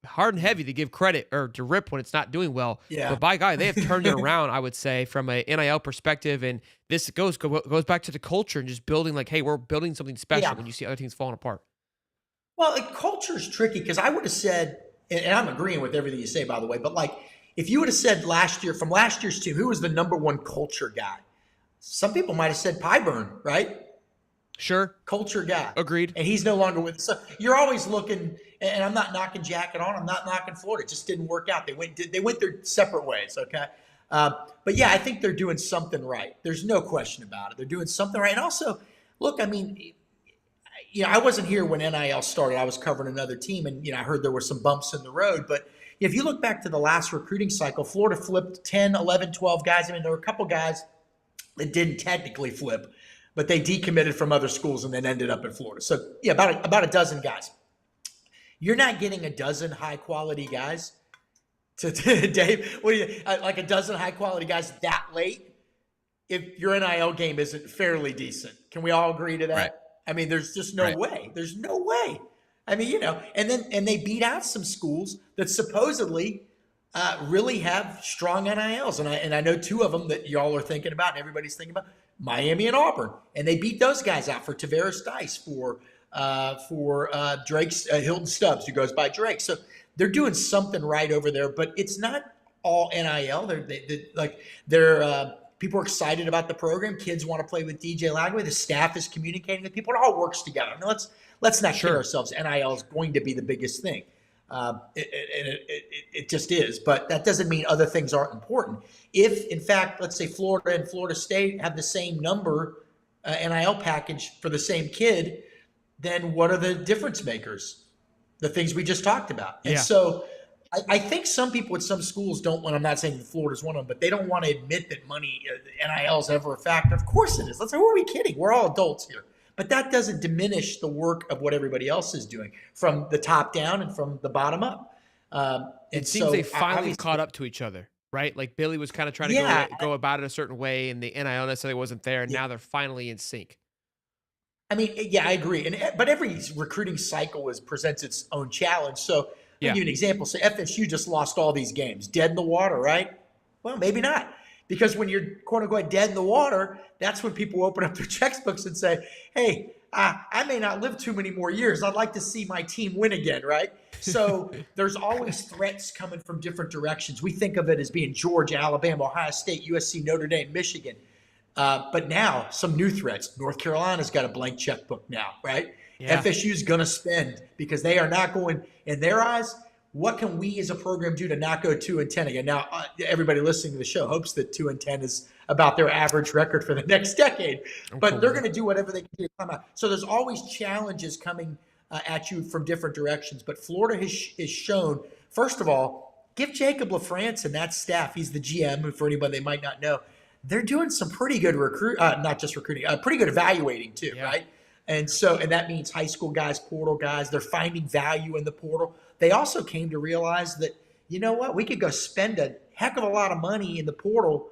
hard and heavy to give credit or to rip when it's not doing well. Yeah. But by God, they have turned it around, I would say, from a NIL perspective. And this goes back to the culture and just building like, hey, we're building something special when you see other teams falling apart. Well, culture is tricky because I would have said, and I'm agreeing with everything you say, by the way, but like if you would have said from last year's team, who was the number one culture guy? Some people might have said Pyburn, right? Sure. Culture guy. Agreed. And he's no longer with us. So you're always looking, and I'm not knocking Jacket on. I'm not knocking Florida. It just didn't work out. They went their separate ways, okay? But yeah, I think they're doing something right. There's no question about it. They're doing something right. And also, look, I mean, I wasn't here when NIL started. I was covering another team, and I heard there were some bumps in the road. But if you look back to the last recruiting cycle, Florida flipped 10, 11, 12 guys. I mean, there were a couple guys that didn't technically flip, but they decommitted from other schools and then ended up in Florida. So, yeah, about a dozen guys. You're not getting a dozen high-quality guys to Dave. What do you like a dozen high-quality guys that late if your NIL game isn't fairly decent? Can we all agree to that? Right. I mean, there's just no way. There's no way. I mean, and they beat out some schools that supposedly really have strong NILs. And I know two of them that y'all are thinking about and everybody's thinking about, Miami and Auburn. And they beat those guys out for Tavares Dice, for Drake's Hilton Stubbs, who goes by Drake. So they're doing something right over there, but it's not all NIL. They're people are excited about the program. Kids want to play with DJ Lagway. The staff is communicating with people. It all works together. I mean, let's not kid ourselves. NIL is going to be the biggest thing. It just is. But that doesn't mean other things aren't important. If, in fact, let's say Florida and Florida State have the same number NIL package for the same kid, then what are the difference makers? The things we just talked about. And so I think some people at some schools don't want, I'm not saying Florida's one of them, but they don't want to admit that money, NIL is ever a factor. Of course it is. Let's say, who are we kidding? We're all adults here. But that doesn't diminish the work of what everybody else is doing from the top down and from the bottom up. It seems they finally caught up to each other, right? Like Billy was kind of trying to go about it a certain way, and the NIL necessarily wasn't there, and now they're finally in sync. I mean, yeah, I agree. But every recruiting cycle presents its own challenge. So I'll give you an example. So FSU just lost all these games. Dead in the water, right? Well, maybe not. Because when you're, quote unquote, dead in the water, that's when people open up their textbooks and say, hey, I may not live too many more years. I'd like to see my team win again, right? So there's always threats coming from different directions. We think of it as being Georgia, Alabama, Ohio State, USC, Notre Dame, Michigan. But now some new threats. North Carolina's got a blank checkbook now, right? Yeah. FSU's going to spend because they are not going, in their eyes, what can we as a program do to not go 2-10 again? Now, everybody listening to the show hopes that 2-10 is about their average record for the next decade, but they're going to do whatever they can do to come out. So there's always challenges coming at you from different directions. But Florida has shown, first of all, give Jacob LaFrance and that staff, he's the GM, for anybody they might not know, they're doing some pretty good not just recruiting, pretty good evaluating too, right? And that means high school guys, portal guys, they're finding value in the portal. They also came to realize that, you know what, we could go spend a heck of a lot of money in the portal,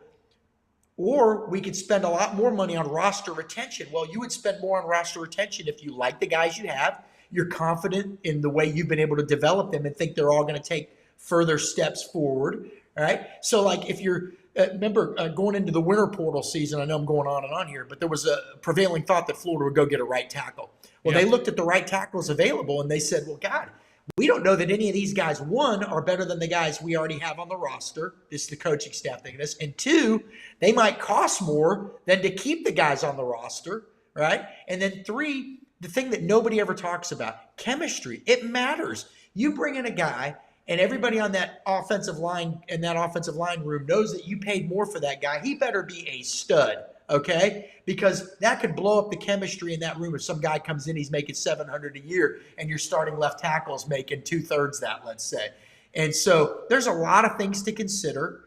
or we could spend a lot more money on roster retention. Well, you would spend more on roster retention if you like the guys you have, you're confident in the way you've been able to develop them and think they're all going to take further steps forward, right? So like if you're, remember going into the winter portal season, I know I'm going on and on here, but there was a prevailing thought that Florida would go get a right tackle. Well, they looked at the right tackles available and they said, well, God, we don't know that any of these guys, one, are better than the guys we already have on the roster. This is the coaching staff thinking this. And two, they might cost more than to keep the guys on the roster, right? And then three, the thing that nobody ever talks about, chemistry. It matters. You bring in a guy and everybody on that offensive line in that offensive line room knows that you paid more for that guy. He better be a stud, okay? Because that could blow up the chemistry in that room if some guy comes in, he's making $700 a year, and your starting left tackle is making 2/3 that, let's say. And so there's a lot of things to consider.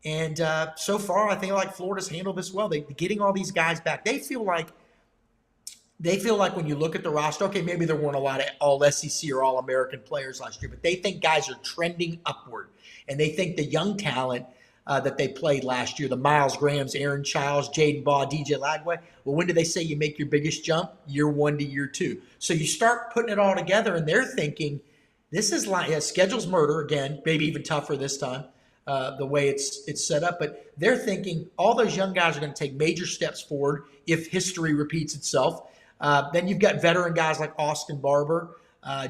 And so far, I think like Florida's handled this well. They're getting all these guys back. They feel like when you look at the roster, okay, maybe there weren't a lot of all SEC or all American players last year, but they think guys are trending upward. And they think the young talent that they played last year, the Miles Grahams, Aaron Childs, Jaden Baugh, DJ Lagway, well, when do they say you make your biggest jump? Year 1 to year 2. So you start putting it all together, and they're thinking, this is like, schedule's murder, again, maybe even tougher this time, the way it's set up. But they're thinking all those young guys are going to take major steps forward if history repeats itself. Then you've got veteran guys like Austin Barber,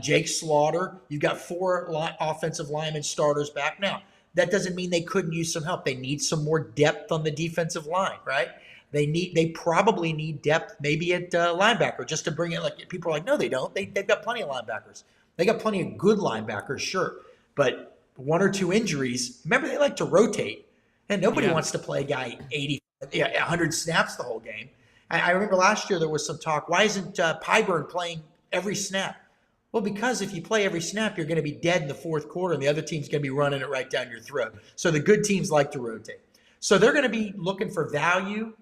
Jake Slaughter. You've got 4 offensive lineman starters back. Now, that doesn't mean they couldn't use some help. They need some more depth on the defensive line, right? They probably need depth maybe at linebacker just to bring it. Like people are like, no, they don't. They've got plenty of linebackers. They got plenty of good linebackers, sure. But 1 or 2 injuries, remember they like to rotate. And nobody wants to play a guy 100 snaps the whole game. I remember last year there was some talk, why isn't Pyburn playing every snap? Well, because if you play every snap, you're going to be dead in the fourth quarter, and the other team's going to be running it right down your throat. So the good teams like to rotate. So they're going to be looking for value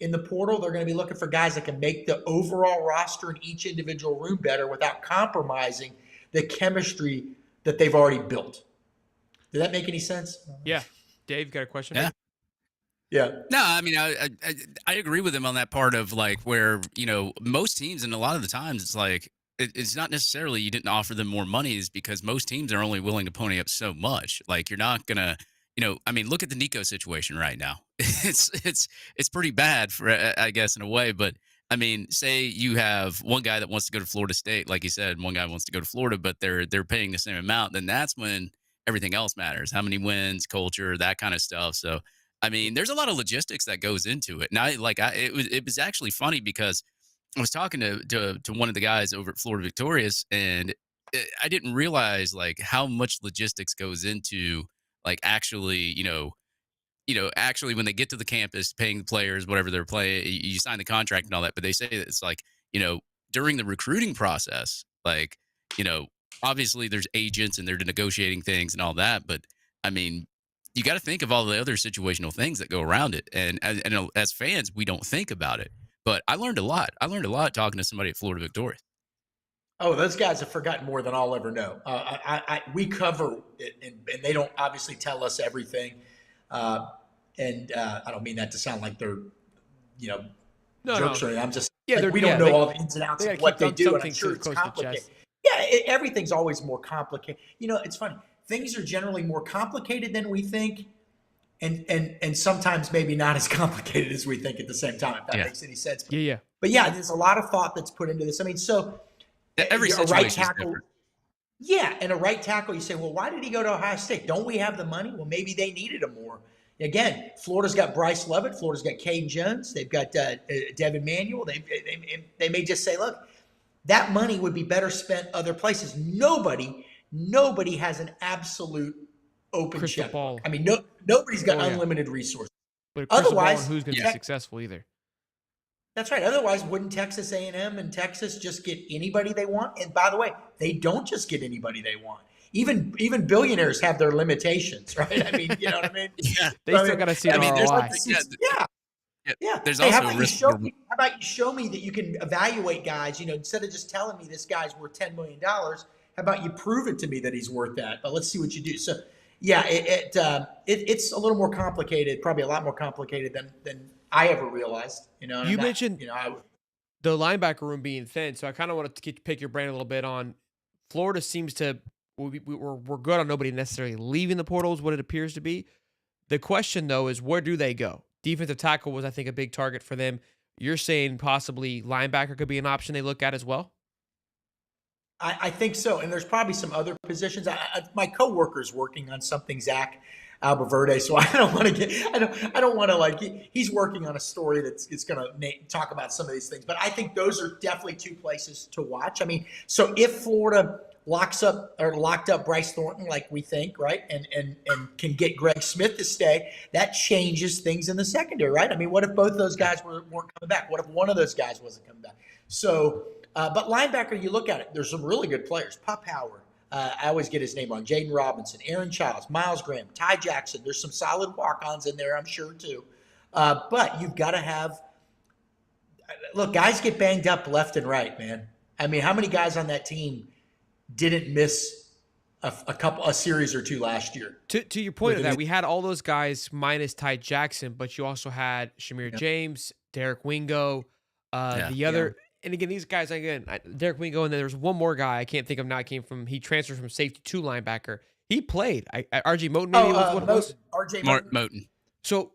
in the portal. They're going to be looking for guys that can make the overall roster in each individual room better without compromising the chemistry that they've already built. Did that make any sense? Yeah. Dave, got a question? Yeah. Yeah. No, I mean, I agree with him on that part of like where, most teams, and a lot of the times it's like, it's not necessarily you didn't offer them more money, is because most teams are only willing to pony up so much. Like you're not gonna, I mean, look at the Nico situation right now. It's pretty bad for, I guess, in a way. But I mean, say you have one guy that wants to go to Florida State, like you said, one guy wants to go to Florida, but they're paying the same amount. Then that's when everything else matters. How many wins, culture, that kind of stuff. So, I mean, there's a lot of logistics that goes into it. And it was actually funny because I was talking to one of the guys over at Florida Victorious, and I didn't realize like how much logistics goes into like actually, actually when they get to the campus, paying the players, whatever they're playing, you sign the contract and all that. But they say that it's like, during the recruiting process, like, obviously there's agents and they're negotiating things and all that. But I mean, you got to think of all the other situational things that go around it. And as fans, we don't think about it. But I learned a lot. I learned a lot talking to somebody at Florida Victorious. Oh, those guys have forgotten more than I'll ever know. We cover it, and they don't obviously tell us everything. I don't mean that to sound like they're, jerks or anything. I'm just we don't know all the ins and outs of what they do, and I'm sure it's complicated. Yeah, everything's always more complicated. It's funny. Things are generally more complicated than we think, and sometimes maybe not as complicated as we think at the same time, if that makes any sense. Yeah. But yeah, there's a lot of thought that's put into this. I mean, so every situation right tackle, is different. Yeah, and a right tackle, you say, well, why did he go to Ohio State? Don't we have the money? Well, maybe they needed him more. Again, Florida's got Bryce Lovett. Florida's got Caden Jones. They've got Devin Manuel. They may just say, look, that money would be better spent other places. Nobody has an absolute open Crystal check. ball. I mean, nobody's got unlimited resources. But a crystal ball on Otherwise, who's going to be successful either. That's right. Otherwise, wouldn't Texas A&M and Texas just get anybody they want? And by the way, they don't just get anybody they want. Even billionaires have their limitations, right? I mean, you know what I mean? Yeah. They still got to see the there's ROI. Yeah. There's Hey, how also about a risk. how about you show me that you can evaluate guys? Instead of just telling me this guy's worth $10 million, how about you prove it to me that he's worth that? But let's see what you do. So, yeah, it's a little more complicated, probably a lot more complicated than I ever realized. You mentioned the linebacker room being thin, so I kind of wanted to pick your brain a little bit on Florida. Seems to we're good on nobody necessarily leaving the portals, what it appears to be. The question though is, where do they go? Defensive tackle was, I think, a big target for them. You're saying possibly linebacker could be an option they look at as well? I think so, and there's probably some other positions. My coworker's working on something, Zach Alberverde. So I don't want to he's working on a story that's going to talk about some of these things. But I think those are definitely two places to watch. I mean, so if Florida locked up Bryce Thornton like we think, right, and can get Greg Smith to stay, that changes things in the secondary, right? I mean, what if both those guys weren't coming back? What if one of those guys wasn't coming back? So, but linebacker, you look at it, there's some really good players. Pup Howard, I always get his name wrong. Jaden Robinson, Aaron Childs, Miles Graham, Ty Jackson. There's some solid walk-ons in there, I'm sure, too. But you've got to have – look, guys get banged up left and right, man. I mean, how many guys on that team didn't miss a series or two last year? To your point of that, we had all those guys minus Ty Jackson, but you also had Shamir James, Derek Wingo, the other – and again, these guys, Derek Wingo, and then there's one more guy I can't think of now. He transferred from safety to linebacker. He played. RJ Moten maybe was what it was. RJ Moten. So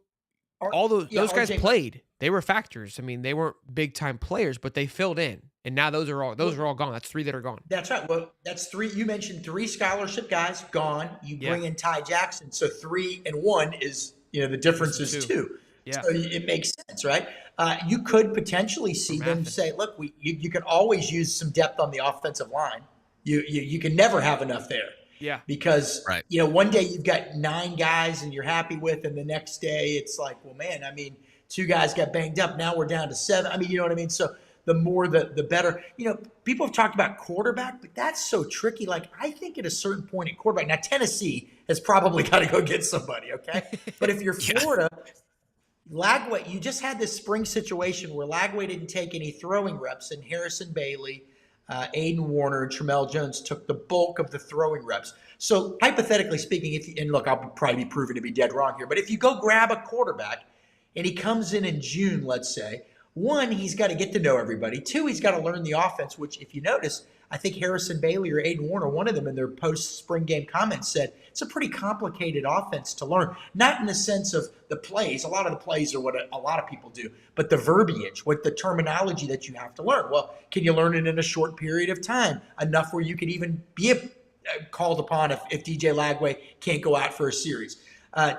all those guys played. They were factors. I mean, they weren't big time players, but they filled in. And now those are all gone. That's three that are gone. That's right. Well, that's three. You mentioned three scholarship guys gone. You bring in Ty Jackson, so 3 and 1 is the difference is two. Yeah. So it makes sense, right? You could potentially see them say, look, you can always use some depth on the offensive line. You can never have enough there. Yeah. Because, one day you've got 9 guys and you're happy with, and the next day it's like, well, man, I mean, 2 guys got banged up. Now we're down to 7. I mean, you know what I mean? So the more, the better. People have talked about quarterback, but that's so tricky. Like, I think at a certain point at quarterback, now Tennessee has probably got to go get somebody, okay? But if you're Florida – Lagway, you just had this spring situation where Lagway didn't take any throwing reps, and Harrison Bailey, Aiden Warner, and Tramell Jones took the bulk of the throwing reps. So hypothetically speaking, and look, I'll probably be proven to be dead wrong here, but if you go grab a quarterback and he comes in June, let's say, 1, he's got to get to know everybody. 2, he's got to learn the offense, which if you notice, I think Harrison Bailey or Aiden Warner, one of them in their post-spring game comments said, it's a pretty complicated offense to learn. Not in the sense of the plays. A lot of the plays are what a lot of people do. But the verbiage, what the terminology that you have to learn. Well, can you learn it in a short period of time? Enough where you could even be called upon if DJ Lagway can't go out for a series.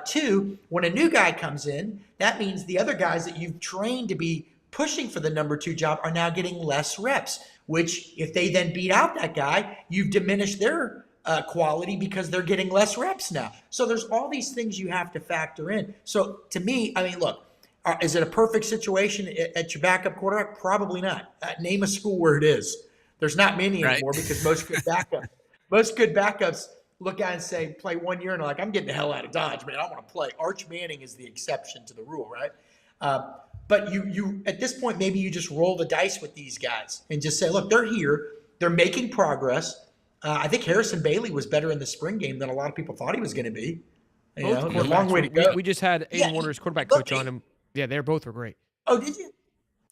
2, when a new guy comes in, that means the other guys that you've trained to be pushing for the number 2 job are now getting less reps, which if they then beat out that guy, you've diminished their quality because they're getting less reps now. So there's all these things you have to factor in. So to me, I mean, look, is it a perfect situation at your backup quarterback? Probably not. Name a school where it is. There's not many anymore because most good backups look at it and say, play 1 year, and they're like, I'm getting the hell out of Dodge, man. I want to play. Arch Manning is the exception to the rule, right? But you at this point, maybe you just roll the dice with these guys and just say, look, they're here. They're making progress. I think Harrison Bailey was better in the spring game than a lot of people thought he was going to be. A long way to go. We just had Aiden Warner's quarterback coach on him. Yeah, they both were great. Oh, did you?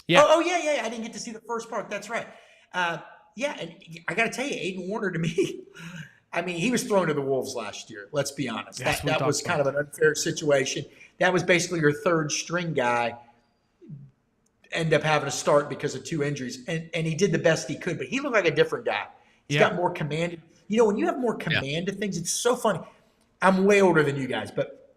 Yeah. Oh, yeah. I didn't get to see the first part. That's right. And I got to tell you, Aiden Warner to me, I mean, he was thrown to the wolves last year. Let's be honest. That was kind of an unfair situation. That was basically your third string guy. End up having to start because of 2 injuries, and he did the best he could, but he looked like a different guy. He's got more command. When you have more command of things, it's so funny. I'm way older than you guys, but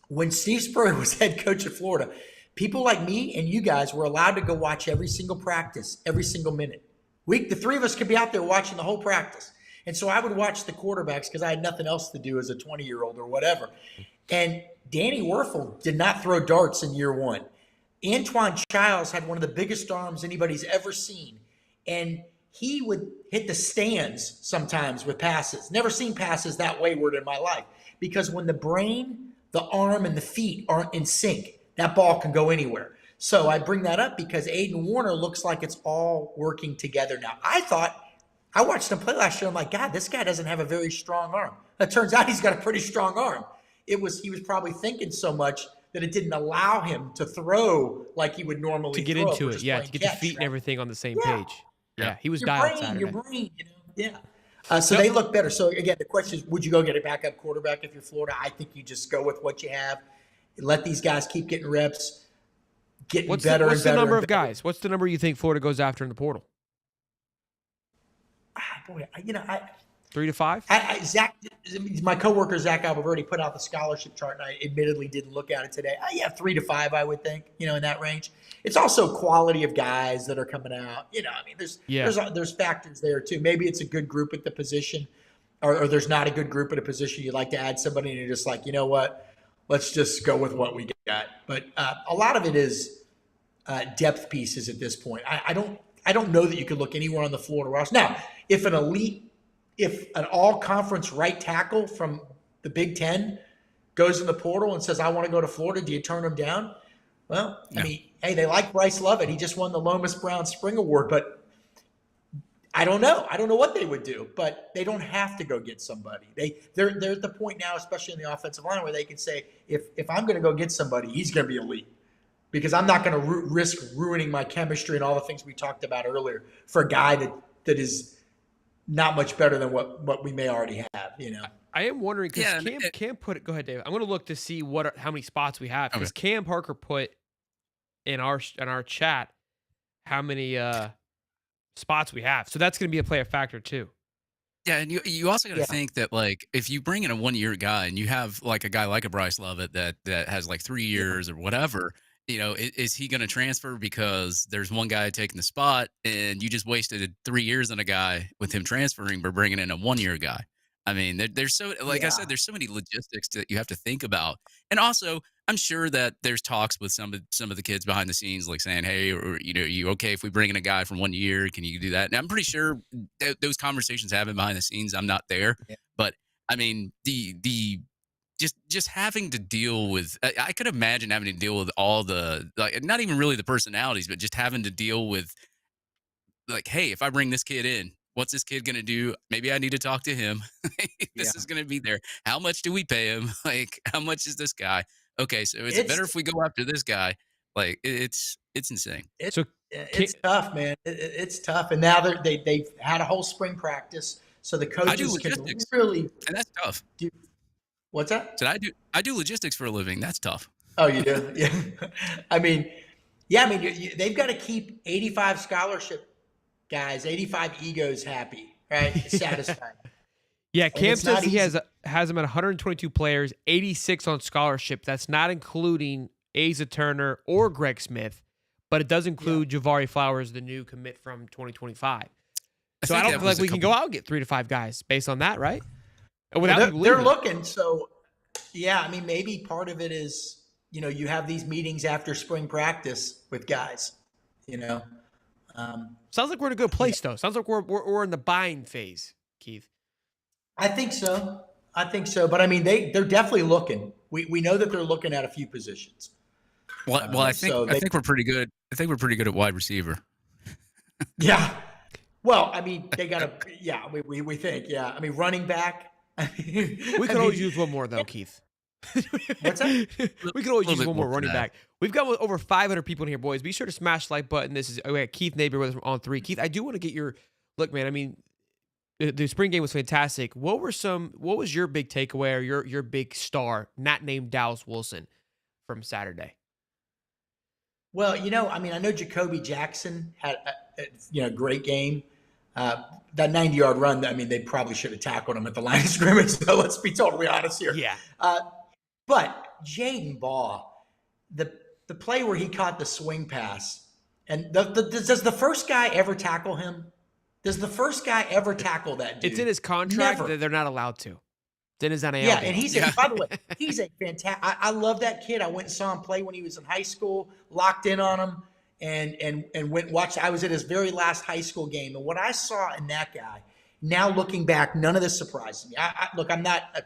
when Steve Spurrier was head coach of Florida, people like me and you guys were allowed to go watch every single practice, every single minute. The 3 of us could be out there watching the whole practice. And so I would watch the quarterbacks because I had nothing else to do as a 20-year-old or whatever. And Danny Werfel did not throw darts in year 1. Antoine Childs had one of the biggest arms anybody's ever seen. And he would hit the stands sometimes with passes. Never seen passes that wayward in my life. Because when the brain, the arm, and the feet aren't in sync, that ball can go anywhere. So I bring that up because Aiden Warner looks like it's all working together now. I watched him play last year. I'm like, God, this guy doesn't have a very strong arm. It turns out he's got a pretty strong arm. He was probably thinking so much that it didn't allow him to throw like he would normally to get throw into it. Yeah, to get the feet and everything on the same page. Yeah, he was dialed Saturday. Your brain, So they look better. So again, the question is, would you go get a backup quarterback if you're Florida? I think you just go with what you have. Let these guys keep getting reps, getting better. What's the number of guys? What's the number you think Florida goes after in the portal? Boy, 3 to 5? Zach, my coworker Zach Alberti put out the scholarship chart, and I admittedly didn't look at it today. 3 to 5, I would think, in that range. It's also quality of guys that are coming out. There's factors there too. Maybe it's a good group at the position, or there's not a good group at a position. You'd like to add somebody, and you're just like, you know what? Let's just go with what we got. But a lot of it is depth pieces at this point. I don't know that you could look anywhere on the Florida roster. Now, if an all-conference right tackle from the Big Ten goes in the portal and says, I want to go to Florida, do you turn him down? Well, no. I mean, hey, they like Bryce Lovett. He just won the Lomas Brown Spring Award, but I don't know. I don't know what they would do, but they don't have to go get somebody. They're at the point now, especially in the offensive line, where they can say, if I'm going to go get somebody, he's going to be elite. Because I'm not going to risk ruining my chemistry and all the things we talked about earlier for a guy that is not much better than what we may already have, I am wondering because Cam put it. Go ahead, Dave. I'm going to look to see how many spots we have because Cam Parker put in our chat how many spots we have. So that's going to be a player factor too. Yeah, and you also got to think that if you bring in a 1-year guy and you have a guy like a Bryce Lovett that has 3 years or whatever. Is he going to transfer because there's one guy taking the spot and you just wasted 3 years on a guy with him transferring by bringing in a 1-year guy? I mean, there's so, I said, there's so many logistics that you have to think about. And also, I'm sure that there's talks with some of the kids behind the scenes, saying, hey, or, you okay if we bring in a guy from 1 year? Can you do that? And I'm pretty sure those conversations happen behind the scenes. I'm not there. Yeah. But, I mean, just having to deal with, I could imagine having to deal with all the, not even really the personalities, but just having to deal with, hey, if I bring this kid in, what's this kid going to do? Maybe I need to talk to him. This is going to be there. How much do we pay him? How much is this guy? Okay, so is it better if we go after this guy? It's insane. It's tough, man. It's tough. And now they've had a whole spring practice, so the coaches can really. And that's tough. What's that? I do logistics for a living. That's tough. Oh, you do? Yeah. I mean, they've got to keep 85 scholarship guys, 85 egos happy, right? Satisfied. Yeah, Cam says he has him at 122 players, 86 on scholarship. That's not including Asa Turner or Greg Smith, but it does include Javari Flowers, the new commit from 2025. So I don't feel like we can go out and get 3 to 5 guys based on that, right? They're looking. So, I mean, maybe part of it is, you have these meetings after spring practice with guys, Sounds like we're in a good place, though. Sounds like we're in the buying phase, Keith. I think so. But, I mean, they're definitely looking. We know that they're looking at a few positions. Well, I think we're pretty good. I think we're pretty good at wide receiver. Yeah. Well, I mean, they got to – we think, I mean, running back – we could always use one more, though, Keith. What's that? We could always use one more running back. We've got over 500 people in here, boys. Be sure to smash the like button. This is Keith Neighbor with us on 3. Keith, I do want to get your look, man. I mean, the spring game was fantastic. What was your big takeaway or your big star, not named Dallas Wilson, from Saturday? Well, I mean, I know Jacoby Jackson had a great game. That 90-yard run, I mean, they probably should have tackled him at the line of scrimmage. So let's be totally honest here. Yeah. But Jaden Ball, the play where he caught the swing pass, and does the first guy ever tackle him? Does the first guy ever tackle that dude? It's in his contract that they're not allowed to. It's in his NIL. Yeah, and by the way, he's a fantastic. I love that kid. I went and saw him play when he was in high school. Locked in on him. and went and watched. I was at his very last high school game, and what I saw in that guy, now looking back, none of this surprises me. Look, I'm not a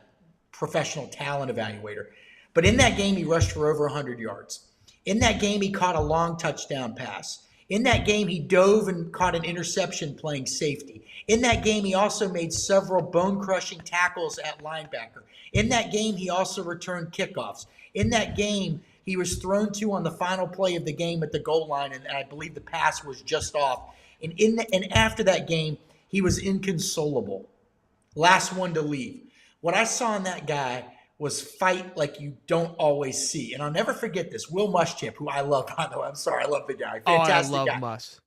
professional talent evaluator, but in that game, he rushed for over 100 yards. In that game, he caught a long touchdown pass. In that game, he dove and caught an interception playing safety. In that game, he also made several bone-crushing tackles at linebacker. In that game, he also returned kickoffs. In that game, he was thrown to on the final play of the game at the goal line, and I believe the pass was just off. And after that game, he was inconsolable. Last one to leave. What I saw in that guy was fight like you don't always see. And I'll never forget this. Will Muschamp, who I love, by the way. I'm sorry, I love the guy. Fantastic I love guy. Muss.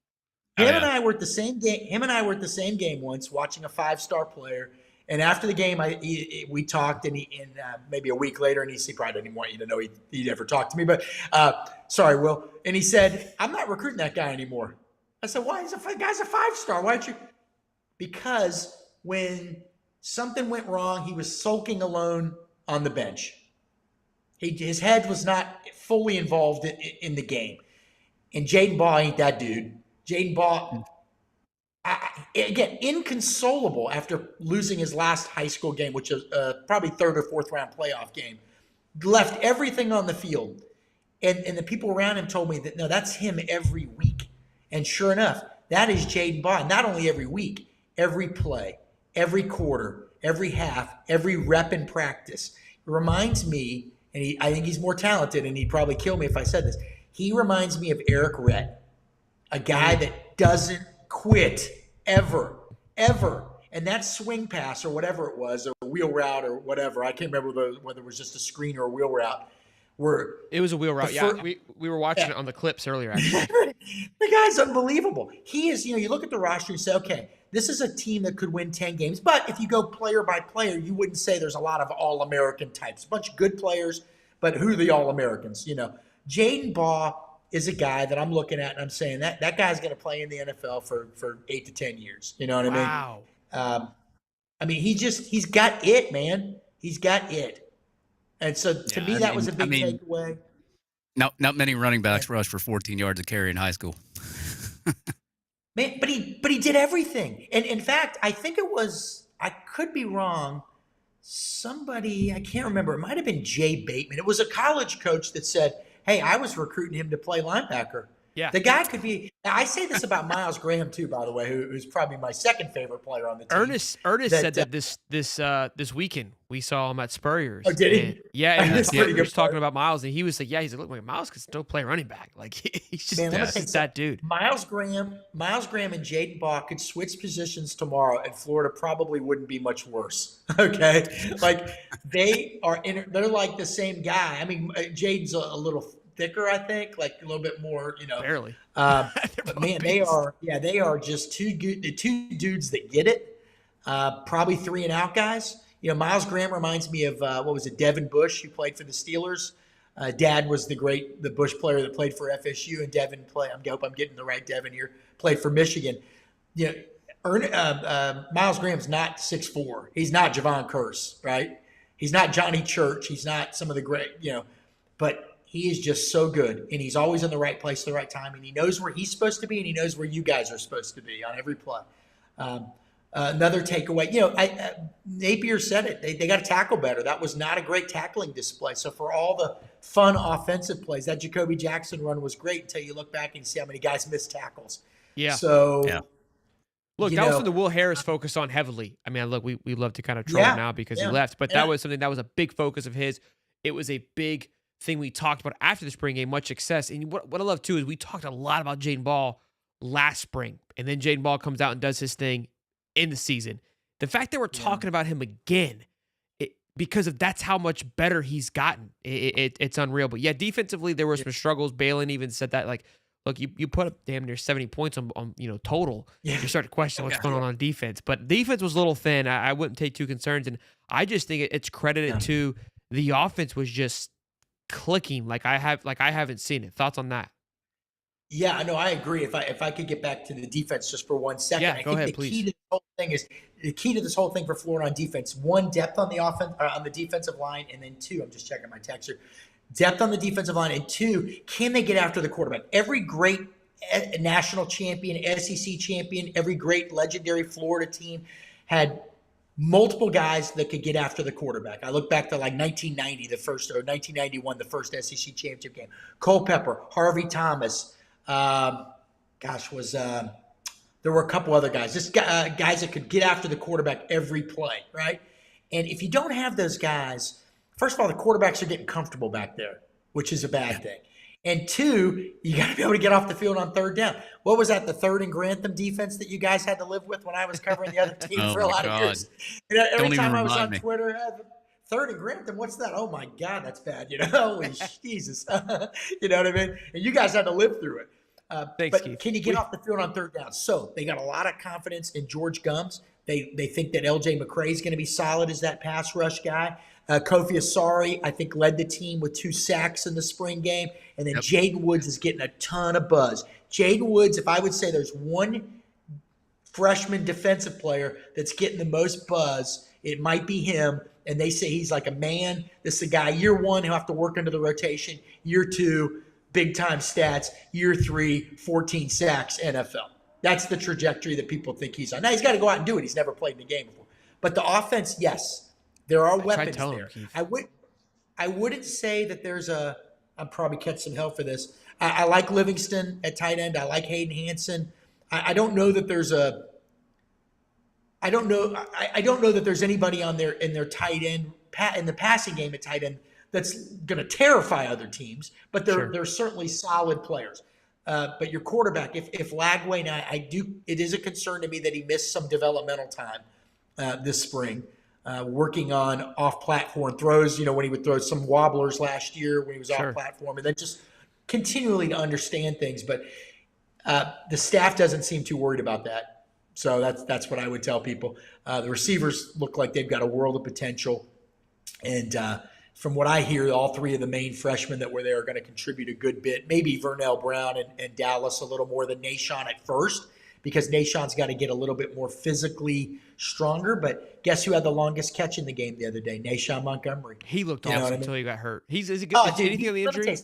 Him and I were at the same game once, watching a 5-star player. And after the game, we talked, and maybe a week later, and he probably didn't want you to know he'd ever talked to me. But sorry, Will. And he said, "I'm not recruiting that guy anymore." I said, "Why? Guy's a 5-star. Why don't you?" Because when something went wrong, he was sulking alone on the bench. His head was not fully involved in the game. And Jaden Ball ain't that dude. Jaden Ball, again, inconsolable after losing his last high school game, which is probably 3rd or 4th round playoff game. Left everything on the field. And the people around him told me that, no, that's him every week. And sure enough, that is Jaden Ball. Not only every week, every play, every quarter, every half, every rep in practice. It reminds me, and I think he's more talented, and he'd probably kill me if I said this. He reminds me of Eric Rett, a guy that doesn't quit ever. And that swing pass or whatever it was, or wheel route or whatever, I can't remember whether it was just a screen or a wheel route. It was a wheel route. Yeah, we were watching it on the clips earlier, actually. The guy's unbelievable. He is, you look at the roster and say, okay, this is a team that could win 10 games. But if you go player by player, you wouldn't say there's a lot of All-American types. A bunch of good players, but who are the All-Americans? Jaden Baugh is a guy that I'm looking at and I'm saying that guy's going to play in the NFL for 8 to 10 years. You know what I mean? Wow. He's got it, man. He's got it. And so to me, that was a big takeaway. Not many running backs rush for 14 yards a carry in high school. Man, but he did everything. And in fact, I think it was, I could be wrong, somebody, I can't remember, it might have been Jay Bateman. It was a college coach that said, hey, I was recruiting him to play linebacker. Yeah. The guy could be, I say this about Miles Graham too, by the way, who's probably my second favorite player on the team. Ernest said that this weekend we saw him at Spurrier's. Oh, did he? He was talking about Miles, and he was like, look, Miles can still play running back. Like he's just that dude. Miles Graham and Jaden Baugh could switch positions tomorrow, and Florida probably wouldn't be much worse. Okay, like they're like the same guy. I mean, Jaden's a little thicker, I think, like a little bit more, Barely. But man, they are just two dudes that get it. Probably 3 and out guys. Miles Graham reminds me of Devin Bush, who played for the Steelers. Dad was the Bush player that played for FSU, and Devin I hope I'm getting the right Devin here. Played for Michigan. Miles Graham's not 6'4". He's not Javon Curse, right? He's not Johnny Church. He's not some of the great, but he is just so good, and he's always in the right place at the right time, and he knows where he's supposed to be, and he knows where you guys are supposed to be on every play. Another takeaway, Napier said it. They got to tackle better. That was not a great tackling display. So for all the fun offensive plays, that Jacoby Jackson run was great until you look back and you see how many guys missed tackles. Yeah. So, look, that was something Will Harris focused on heavily. I mean, look, we love to kind of troll him now because he left, but that was something that was a big focus of his. It was a big thing we talked about after the spring game, much success. And what I love too is we talked a lot about Jaden Ball last spring, and then Jaden Ball comes out and does his thing in the season. The fact that we're talking about him again, because of that's how much better he's gotten. It's unreal. But yeah, defensively there were some struggles. Balin even said that, like, look, you put up damn near 70 points on total. Yeah. You start to question what's going on defense. But defense was a little thin. I wouldn't take too concerns, and I just think it's credited to the offense was just clicking like I haven't seen it. Thoughts on that? Yeah, no, I agree. If I could get back to the defense just for 1 second, I think the key to this whole thing for Florida on defense: 1, depth on the on the defensive line, and then 2, I'm just checking my text here, depth on the defensive line, and 2, can they get after the quarterback? Every great a national champion, SEC champion, every great legendary Florida team had multiple guys that could get after the quarterback. I look back to like 1990, the first, or 1991, the first SEC championship game. Culpepper, Harvey Thomas, there were a couple other guys, just guys that could get after the quarterback every play, right? And if you don't have those guys, first of all, the quarterbacks are getting comfortable back there, which is a bad thing. And two, you got to be able to get off the field on third down. What was that, the third and Grantham defense that you guys had to live with when I was covering the other team for a lot of years? You know, every time I was on Twitter, third and Grantham, what's that? Oh, my God, that's bad. You know, holy Jesus. You know what I mean? And you guys had to live through it. Thanks, but Keith. can you get off the field on third down? So they got a lot of confidence in George Gums. They think that L.J. McCray is going to be solid as that pass rush guy. Kofi Asari, I think, led the team with 2 sacks in the spring game. And then Jaden Woods is getting a ton of buzz. Jaden Woods, if I would say there's one freshman defensive player that's getting the most buzz, it might be him. And they say he's like a man. This is a guy, year 1, he'll have to work into the rotation. Year 2, big-time stats. Year 3, 14 sacks, NFL. That's the trajectory that people think he's on. Now, he's got to go out and do it. He's never played in the game before. But the offense, yes. There are weapons there. I wouldn't say that there's I'll probably catch some hell for this. I like Livingston at tight end. I like Hayden Hansen. I don't know that there's I don't know that there's anybody in their tight end in the passing game at tight end that's going to terrify other teams. But they're certainly solid players. But your quarterback, if Lagway, now it is a concern to me that he missed some developmental time this spring. Working on off-platform throws, when he would throw some wobblers last year when he was off-platform, and then just continually to understand things. But the staff doesn't seem too worried about that. So that's what I would tell people. The receivers look like they've got a world of potential. And from what I hear, all 3 of the main freshmen that were there are going to contribute a good bit. Maybe Vernell Brown and Dallas a little more than Nashawn at first, because Nashawn's got to get a little bit more physically stronger. But guess who had the longest catch in the game the other day? Nashawn Montgomery. He looked awesome until he got hurt. Is he good? Anything on the injury?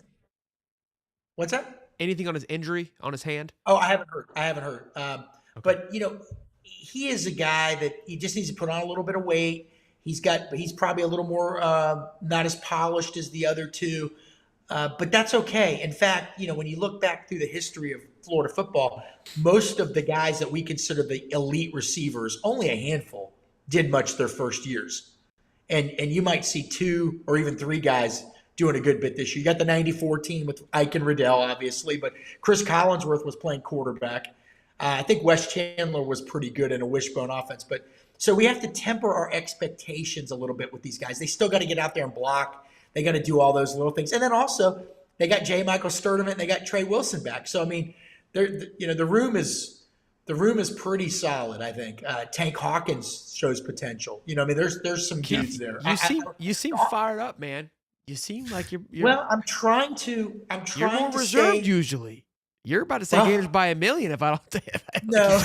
What's that? Anything on his injury, on his hand? Oh, I haven't heard. Okay. But, he is a guy that he just needs to put on a little bit of weight. He's probably a little more not as polished as the other 2. But that's okay. In fact, when you look back through the history of Florida football, most of the guys that we consider the elite receivers, only a handful, did much their first years. And you might see 2 or even 3 guys doing a good bit this year. You got the 94 team with Ike and Riddell, obviously, but Chris Collinsworth was playing quarterback. I think Wes Chandler was pretty good in a wishbone offense. But so we have to temper our expectations a little bit with these guys. They still got to get out there and block. They got to do all those little things. And then also they got J. Michael Sturdivant and they got Trey Wilson back. So, I mean, the room is pretty solid, I think. Tank Hawkins shows potential. There's some dudes there. You seem fired up, man. You seem like you're well, I'm trying to you're more reserved usually. You're about to say Gators by $1 million if I don't. No.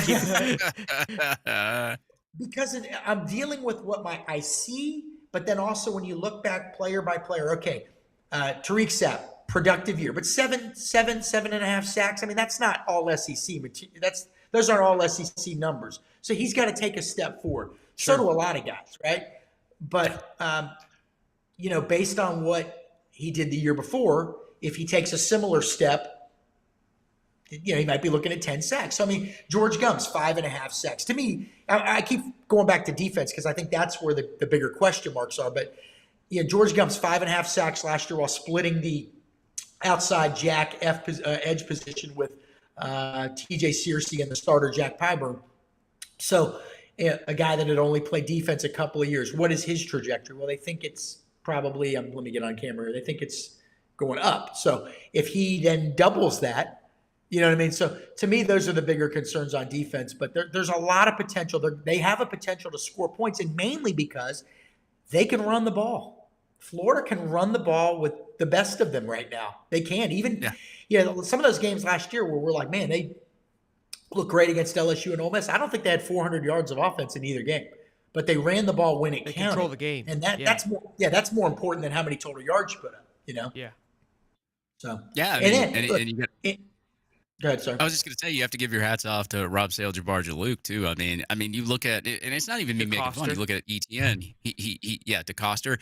Because I'm dealing with what I see, but then also when you look back player by player, okay, Tariq Sapp, productive year, but 7.5 sacks. I mean, that's not all SEC material. Those aren't all SEC numbers. So he's got to take a step forward. Sure. So do a lot of guys, right? But based on what he did the year before, if he takes a similar step, he might be looking at 10 sacks. So, I mean, George Gums, 5.5 sacks. To me, I keep going back to defense because I think that's where the bigger question marks are. But, George Gums, 5.5 sacks last year while splitting the outside Jack edge position with TJ Searcy and the starter Jack Pyburn. So, a guy that had only played defense a couple of years. What is his trajectory? Well, they think it's probably, let me get on camera here. They think it's going up. So, if he then doubles that, you know what I mean? So to me, those are the bigger concerns on defense, but there's a lot of potential. They have a potential to score points, and mainly because they can run the ball. Florida can run the ball with the best of them right now. They can. Some of those games last year where we're like, man, they look great against LSU and Ole Miss. I don't think they had 400 yards of offense in either game, but they ran the ball when it counted. Control the game. And that's more important than how many total yards you put up, Yeah. So, yeah. Go ahead, sir. I was just gonna say you have to give your hats off to Rob Sale, Jabbar Jalook too. I mean, you look at it, and it's not even me making fun. You DeCoster. look at ETN. Yeah, DeCoster.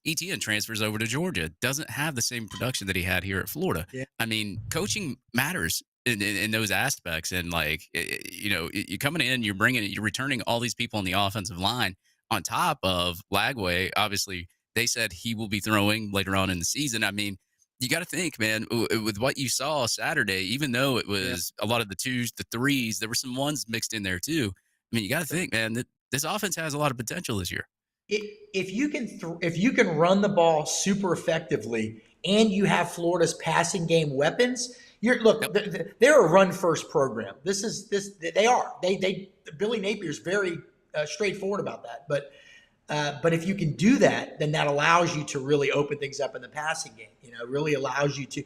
ETN transfers over to Georgia. Doesn't have the same production that he had here at Florida. Yeah. I mean, coaching matters in those aspects. And like, you're coming in, you're returning all these people on the offensive line on top of Lagway. Obviously, they said he will be throwing later on in the season. I mean, you got to think, man, with what you saw Saturday, even though it was a lot of the twos, the threes, there were some ones mixed in there too. I mean, you got to think, man, that this offense has a lot of potential this year. If you can run the ball super effectively and you have Florida's passing game weapons, they're a run first program. They are. Billy Napier's very straightforward about that. But if you can do that, then that allows you to really open things up in the passing game. Really allows you to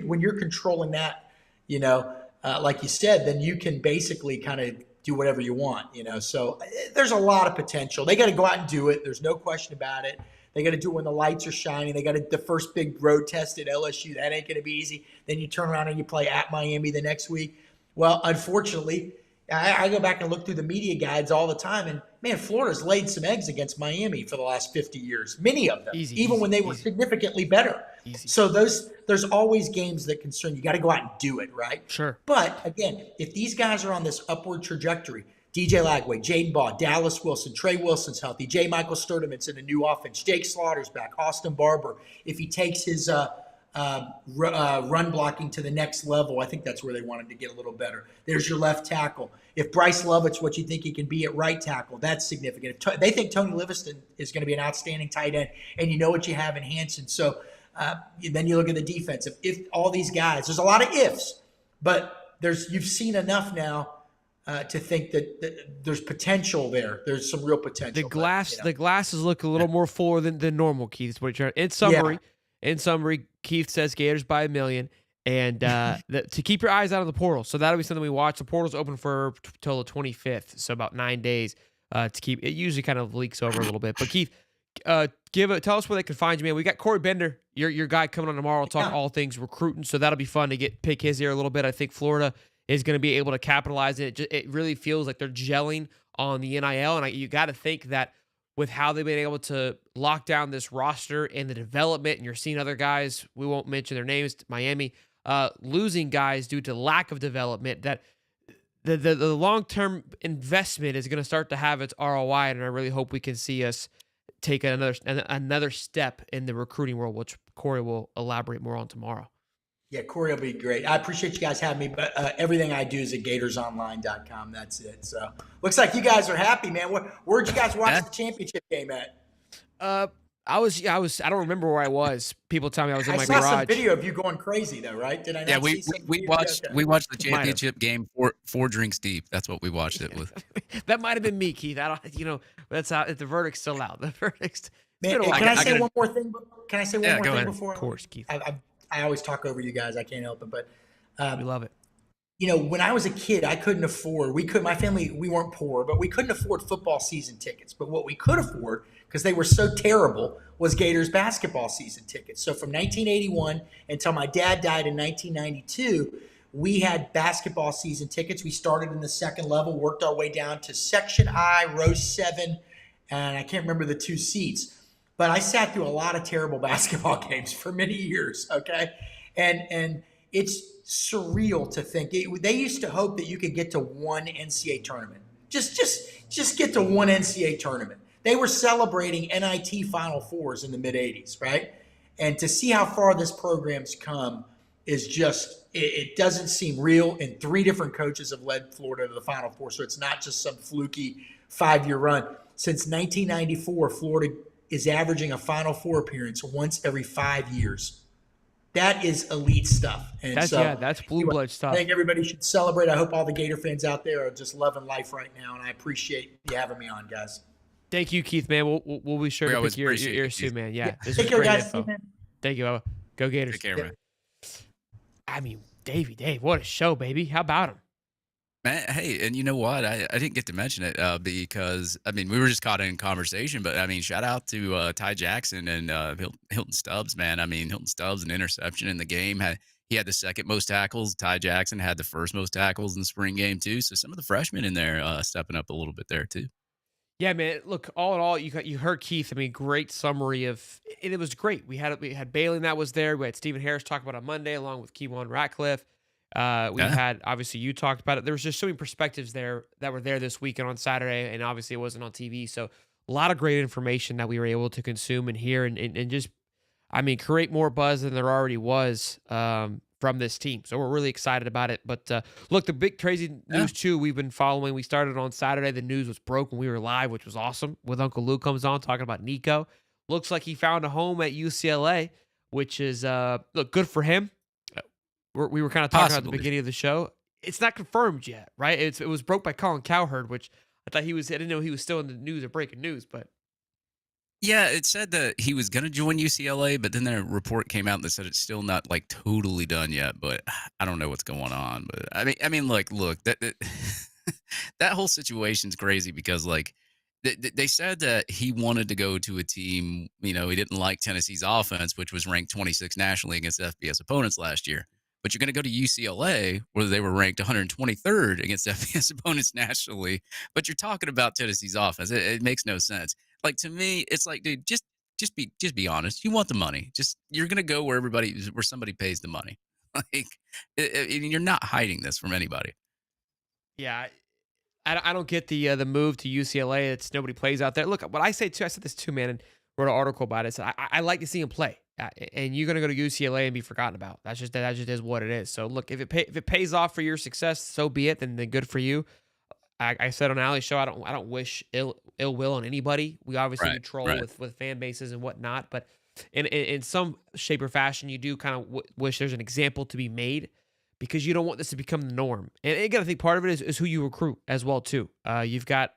when you're controlling that, like you said, then you can basically kind of do whatever you want. So there's a lot of potential. They got to go out and do it. There's no question about it. They got to do it when the lights are shining. They got the first big road test at LSU. That ain't going to be easy. Then you turn around and you play at Miami the next week. Well, unfortunately, I go back and look through the media guides all the time, and man, Florida's laid some eggs against Miami for the last 50 years. Many of them, even when they were significantly better. So there's always games that concern you. Got to go out and do it, right? Sure. But again, if these guys are on this upward trajectory, DJ Lagway, Jaden B, Dallas Wilson, Trey Wilson's healthy, J. Michael Sturdivant's in a new offense, Jake Slaughter's back, Austin Barber, if he takes his run blocking to the next level, I think that's where they wanted to get a little better. There's your left tackle. If Bryce Lovett's what you think he can be at right tackle, that's significant. If they think Tony Livingston is going to be an outstanding tight end, and you know what you have in Hanson. So then you look at the defense. If all these guys, there's a lot of ifs, but you've seen enough now to think that there's potential there. There's some real potential. The glasses look a little more fuller than normal, Keith. Is what you're in summary. Keith says Gators by 1 million, and to keep your eyes out on the portal. So that'll be something we watch. The portal's open for till the 25th, so about 9 days to keep. It usually kind of leaks over a little bit. But Keith, tell us where they can find you, man. We got Corey Bender, your guy, coming on tomorrow. Talk all things recruiting, so that'll be fun to pick his ear a little bit. I think Florida is going to be able to capitalize it. It really feels like they're gelling on the NIL, and you got to think that with how they've been able to lock down this roster and the development, and you're seeing other guys, we won't mention their names, Miami, losing guys due to lack of development, that the long-term investment is going to start to have its ROI, and I really hope we can see us take another step in the recruiting world, which Corey will elaborate more on tomorrow. Yeah, Corey will be great. I appreciate you guys having me, but everything I do is at gatorsonline.com. That's it. So looks like you guys are happy, man. Where'd you guys watch the championship game at? I don't remember where I was. People tell me I was in my garage. I saw some video of you going crazy though, right? Did I not see some we watched the championship game four drinks deep. That's what we watched it with. That might have been me, Keith. That's how the verdict's still out. The verdict's. Man, can I say one more thing? Can I say one more thing ahead. before? Of course, Keith. I always talk over you guys. I can't help it, but we love it. When I was a kid, I couldn't afford. My family, we weren't poor, but we couldn't afford football season tickets. But what we could afford, because they were so terrible, was Gators basketball season tickets. So from 1981 until my dad died in 1992, we had basketball season tickets. We started in the second level, worked our way down to Section I, row 7, and I can't remember the 2 seats. But I sat through a lot of terrible basketball games for many years, okay? And it's surreal to think. They used to hope that you could get to one NCAA tournament. Just get to one NCAA tournament. They were celebrating NIT Final Fours in the mid-'80s, right? And to see how far this program's come is just, it doesn't seem real. And 3 different coaches have led Florida to the Final Four, so it's not just some fluky 5-year run. Since 1994, Florida is averaging a Final Four appearance once every 5 years. That is elite stuff. And that's blue blood stuff. I think everybody should celebrate. I hope all the Gator fans out there are just loving life right now, and I appreciate you having me on, guys. Thank you, Keith, man. We'll be sure to pick your ears soon, man. Yeah. This Take is care, great guys. info. Thank you, Bubba. Go Gators. Take care, man. I mean, Dave, what a show, baby. How about him? Man, hey, and you know what? I didn't get to mention it because, we were just caught in conversation, but, shout out to Ty Jackson and Hilton Stubbs, man. Hilton Stubbs, an interception in the game. He had the second most tackles. Ty Jackson had the first most tackles in the spring game too. So some of the freshmen in there stepping up a little bit there too. Yeah, man. Look, all in all, you heard Keith. I mean, great summary of, and it was great. We had Bailey that was there. We had Stephen Harris talk about it on Monday, along with Kevon Ratcliffe. We Yeah, had obviously you talked about it. There was just so many perspectives there that were there this weekend on Saturday, and obviously it wasn't on TV. So a lot of great information that we were able to consume and hear, and just, I mean, create more buzz than there already was from this team. So we're really excited about it. But look, the big crazy yeah. news too, we've been following. We started on Saturday. The news was broke when we were live, which was awesome. With Uncle Luke comes on talking about Nico. Looks like he found a home at UCLA, which is look, good for him. We were kind of talking about at the Possibly. beginning of the show. It's not confirmed yet, right? It was broke by Colin Cowherd, which I thought he was. I didn't know he was still in the news or breaking news, but Yeah, it said that he was going to join UCLA, but then a report came out that said it's still not like totally done yet. But I don't know what's going on. But I mean, like, look, that that whole situation's crazy because like they said that he wanted to go to a team. You know, he didn't like Tennessee's offense, which was ranked 26 nationally against FBS opponents last year. But you're going to go to UCLA, where they were ranked 123rd against FBS opponents nationally. But you're talking about Tennessee's offense. It makes no sense. Like to me, it's like, dude, just be honest. You want the money. Just you're gonna go where somebody pays the money. Like you're not hiding this from anybody. yeah, I don't get the move to UCLA. It's nobody plays out there. Look, what I say too, I said this too, man, and wrote an article about it. So I like to see him play, and you're gonna go to UCLA and be forgotten about. That just is what it is. So look, if it pays off for your success, so be it. Then good for you. I said on Allie's show, I don't wish ill will on anybody. We obviously Right, control right. with fan bases and whatnot, but in some shape or fashion, you do kind of wish there's an example to be made because you don't want this to become the norm. And again, I think part of it is who you recruit as well too. You've got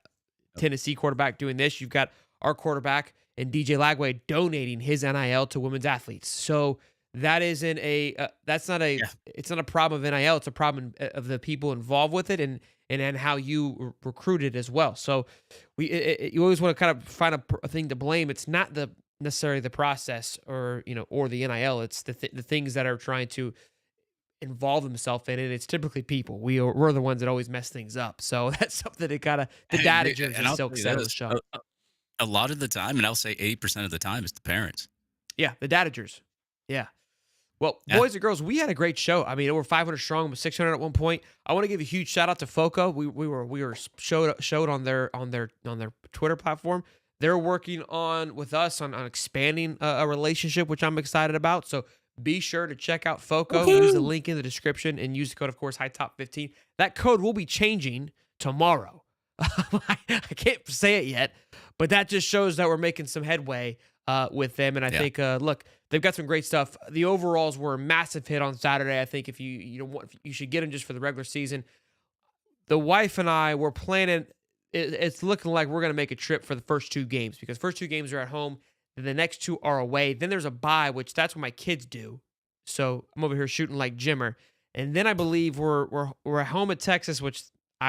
Tennessee quarterback doing this. You've got our quarterback and DJ Lagway donating his NIL to women's athletes. So that isn't that's not a Yeah. it's not a problem of NIL. It's a problem of the people involved with it and how you recruit it as well. So you always want to kind of find a thing to blame. It's not necessarily the process or the NIL. It's the things that are trying to involve themselves in it. It's typically people. We're the ones that always mess things up. So that's something that kind of the Hey, dadagers, and as I'll Silk tell you said on the this: show. a lot of the time, and I'll say 80% of the time, it's the parents. Yeah, the dadagers. Yeah. Well, Yeah. boys and girls, we had a great show. I mean, over 500 strong, was 600 at one point. I want to give a huge shout out to Foco. We were showed on their Twitter platform. They're working on with us on expanding a relationship, which I'm excited about. So be sure to check out Foco. Use the link in the description and use the code, of course, HIGHTOP15. That code will be changing tomorrow. I can't say it yet, but that just shows that we're making some headway with them. And I Yeah. think, look, they've got some great stuff. The overalls were a massive hit on Saturday. I think if you don't want, you should get them just for the regular season. The wife and I were planning. It's looking like we're going to make a trip for the first two games because first two games are at home, and the next two are away. Then there's a bye, which that's what my kids do. So I'm over here shooting like Jimmer, and then I believe we're at home at Texas, which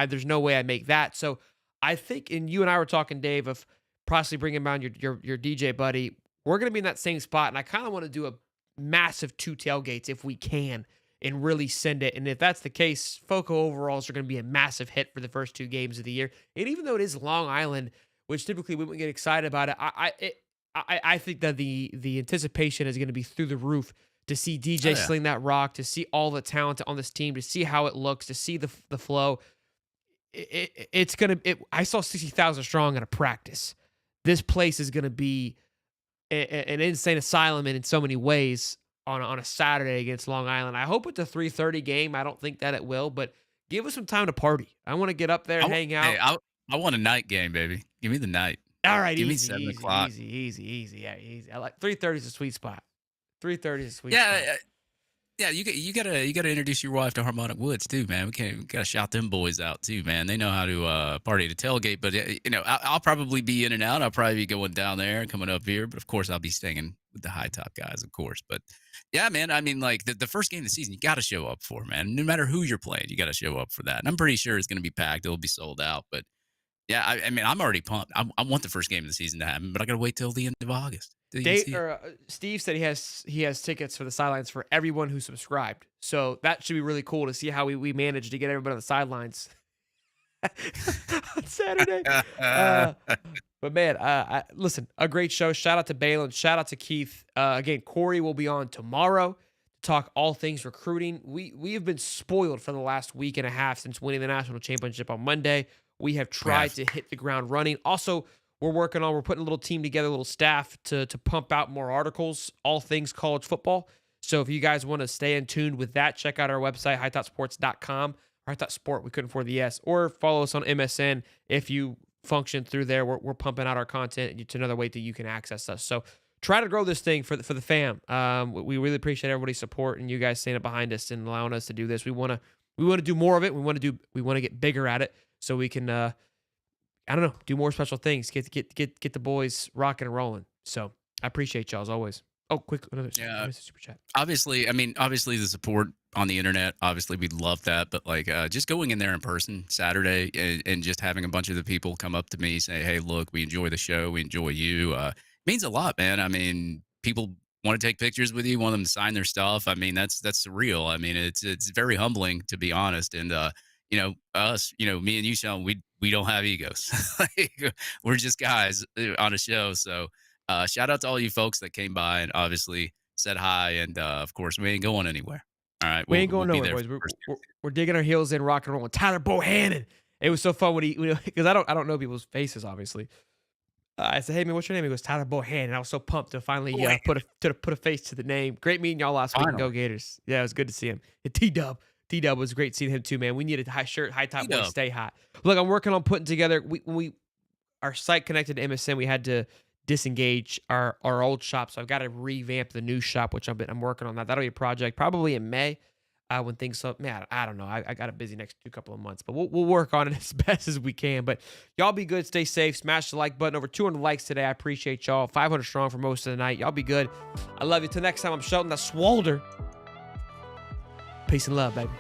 there's no way I make that. So I think, and you and I were talking, Dave, of possibly bringing down your DJ buddy. We're going to be in that same spot, and I kind of want to do a massive 2 tailgates if we can and really send it. And if that's the case, Foco overalls are going to be a massive hit for the first 2 games of the year. And even though it is Long Island, which typically we wouldn't get excited about it, I think that the anticipation is going to be through the roof to see DJ Oh, yeah. sling that rock, to see all the talent on this team, to see how it looks, to see the flow. It's going to. I saw 60,000 strong at a practice. This place is going to be an insane asylum in so many ways on a Saturday against Long Island. I hope it's a 3:30 game. I don't think that it will, but give us some time to party. I want to get up there and hang out. Hey, I want a night game, baby. Give me the night. All right, Give me easy, 7 easy, o'clock. easy. Yeah, easy. I like 3:30 is a sweet spot. 3:30 is a sweet Yeah, spot. yeah. You gotta introduce your wife to Harmonic Woods too, man. We gotta shout them boys out too, man. They know how to party to tailgate. But I'll probably be in and out. I'll probably be going down there and coming up here. But of course, I'll be staying with the high top guys, of course. But yeah, man. I mean, like the first game of the season, you got to show up for, man. No matter who you're playing, you got to show up for that. And I'm pretty sure it's gonna be packed. It'll be sold out. But yeah, I mean, I'm already pumped. I want the first game of the season to happen, but I got to wait till the end of August. You can see it. Steve said he has tickets for the sidelines for everyone who subscribed. So that should be really cool to see how we managed to get everybody on the sidelines on Saturday. But man, listen, a great show. Shout out to Balin. Shout out to Keith. Again, Corey will be on tomorrow to talk all things recruiting. We have been spoiled for the last week and a half since winning the national championship on Monday. We have tried to hit the ground running. Also, we're putting a little team together, a little staff to pump out more articles, all things college football. So if you guys want to stay in tune with that, check out our website, HIGHTOPSPORTS.com. Or HIGHTOPSPORT, we couldn't afford the S. Or follow us on MSN if you function through there. We're pumping out our content. It's another way that you can access us. So try to grow this thing for the fam. We really appreciate everybody's support and you guys standing behind us and allowing us to do this. We want to do more of it. We want to get bigger at it so we can do more special things. Get the boys rocking and rolling. So I appreciate y'all as always. Oh, quick, another super chat. Obviously the support on the internet, obviously we'd love that, but like just going in there in person Saturday and just having a bunch of the people come up to me, say, hey, look, we enjoy the show, we enjoy you, means a lot, man. I mean, people want to take pictures with you, want them to sign their stuff. I mean, that's surreal. I mean, it's very humbling, to be honest. And us, me and you, Sean, we don't have egos. We're just guys on a show. So shout out to all you folks that came by and obviously said hi. And of course, we ain't going anywhere. All right, we ain't going nowhere, boys. We're digging our heels in, rock and rolling. Tyler Bohannon. It was so fun when because I don't know people's faces, obviously. I said, "Hey man, what's your name?" He goes, "Tyler Bohannon." And I was so pumped to finally put a face to the name. Great meeting y'all last week. Go Gators! Yeah, it was good to see him. T-Dub was great seeing him too, man. We needed high shirt, high top, boys, stay hot. Look, I'm working on putting together. Our site connected to MSN. We had to disengage our old shop, so I've got to revamp the new shop, which I'm working on that. That'll be a project probably in May when things slow. Man, I don't know. I got it busy next couple of months, but we'll work on it as best as we can. But y'all be good, stay safe, smash the like button. Over 200 likes today. I appreciate y'all. 500 strong for most of the night. Y'all be good. I love you. Till next time, I'm Shelton. That's Swalder. Peace and love, baby.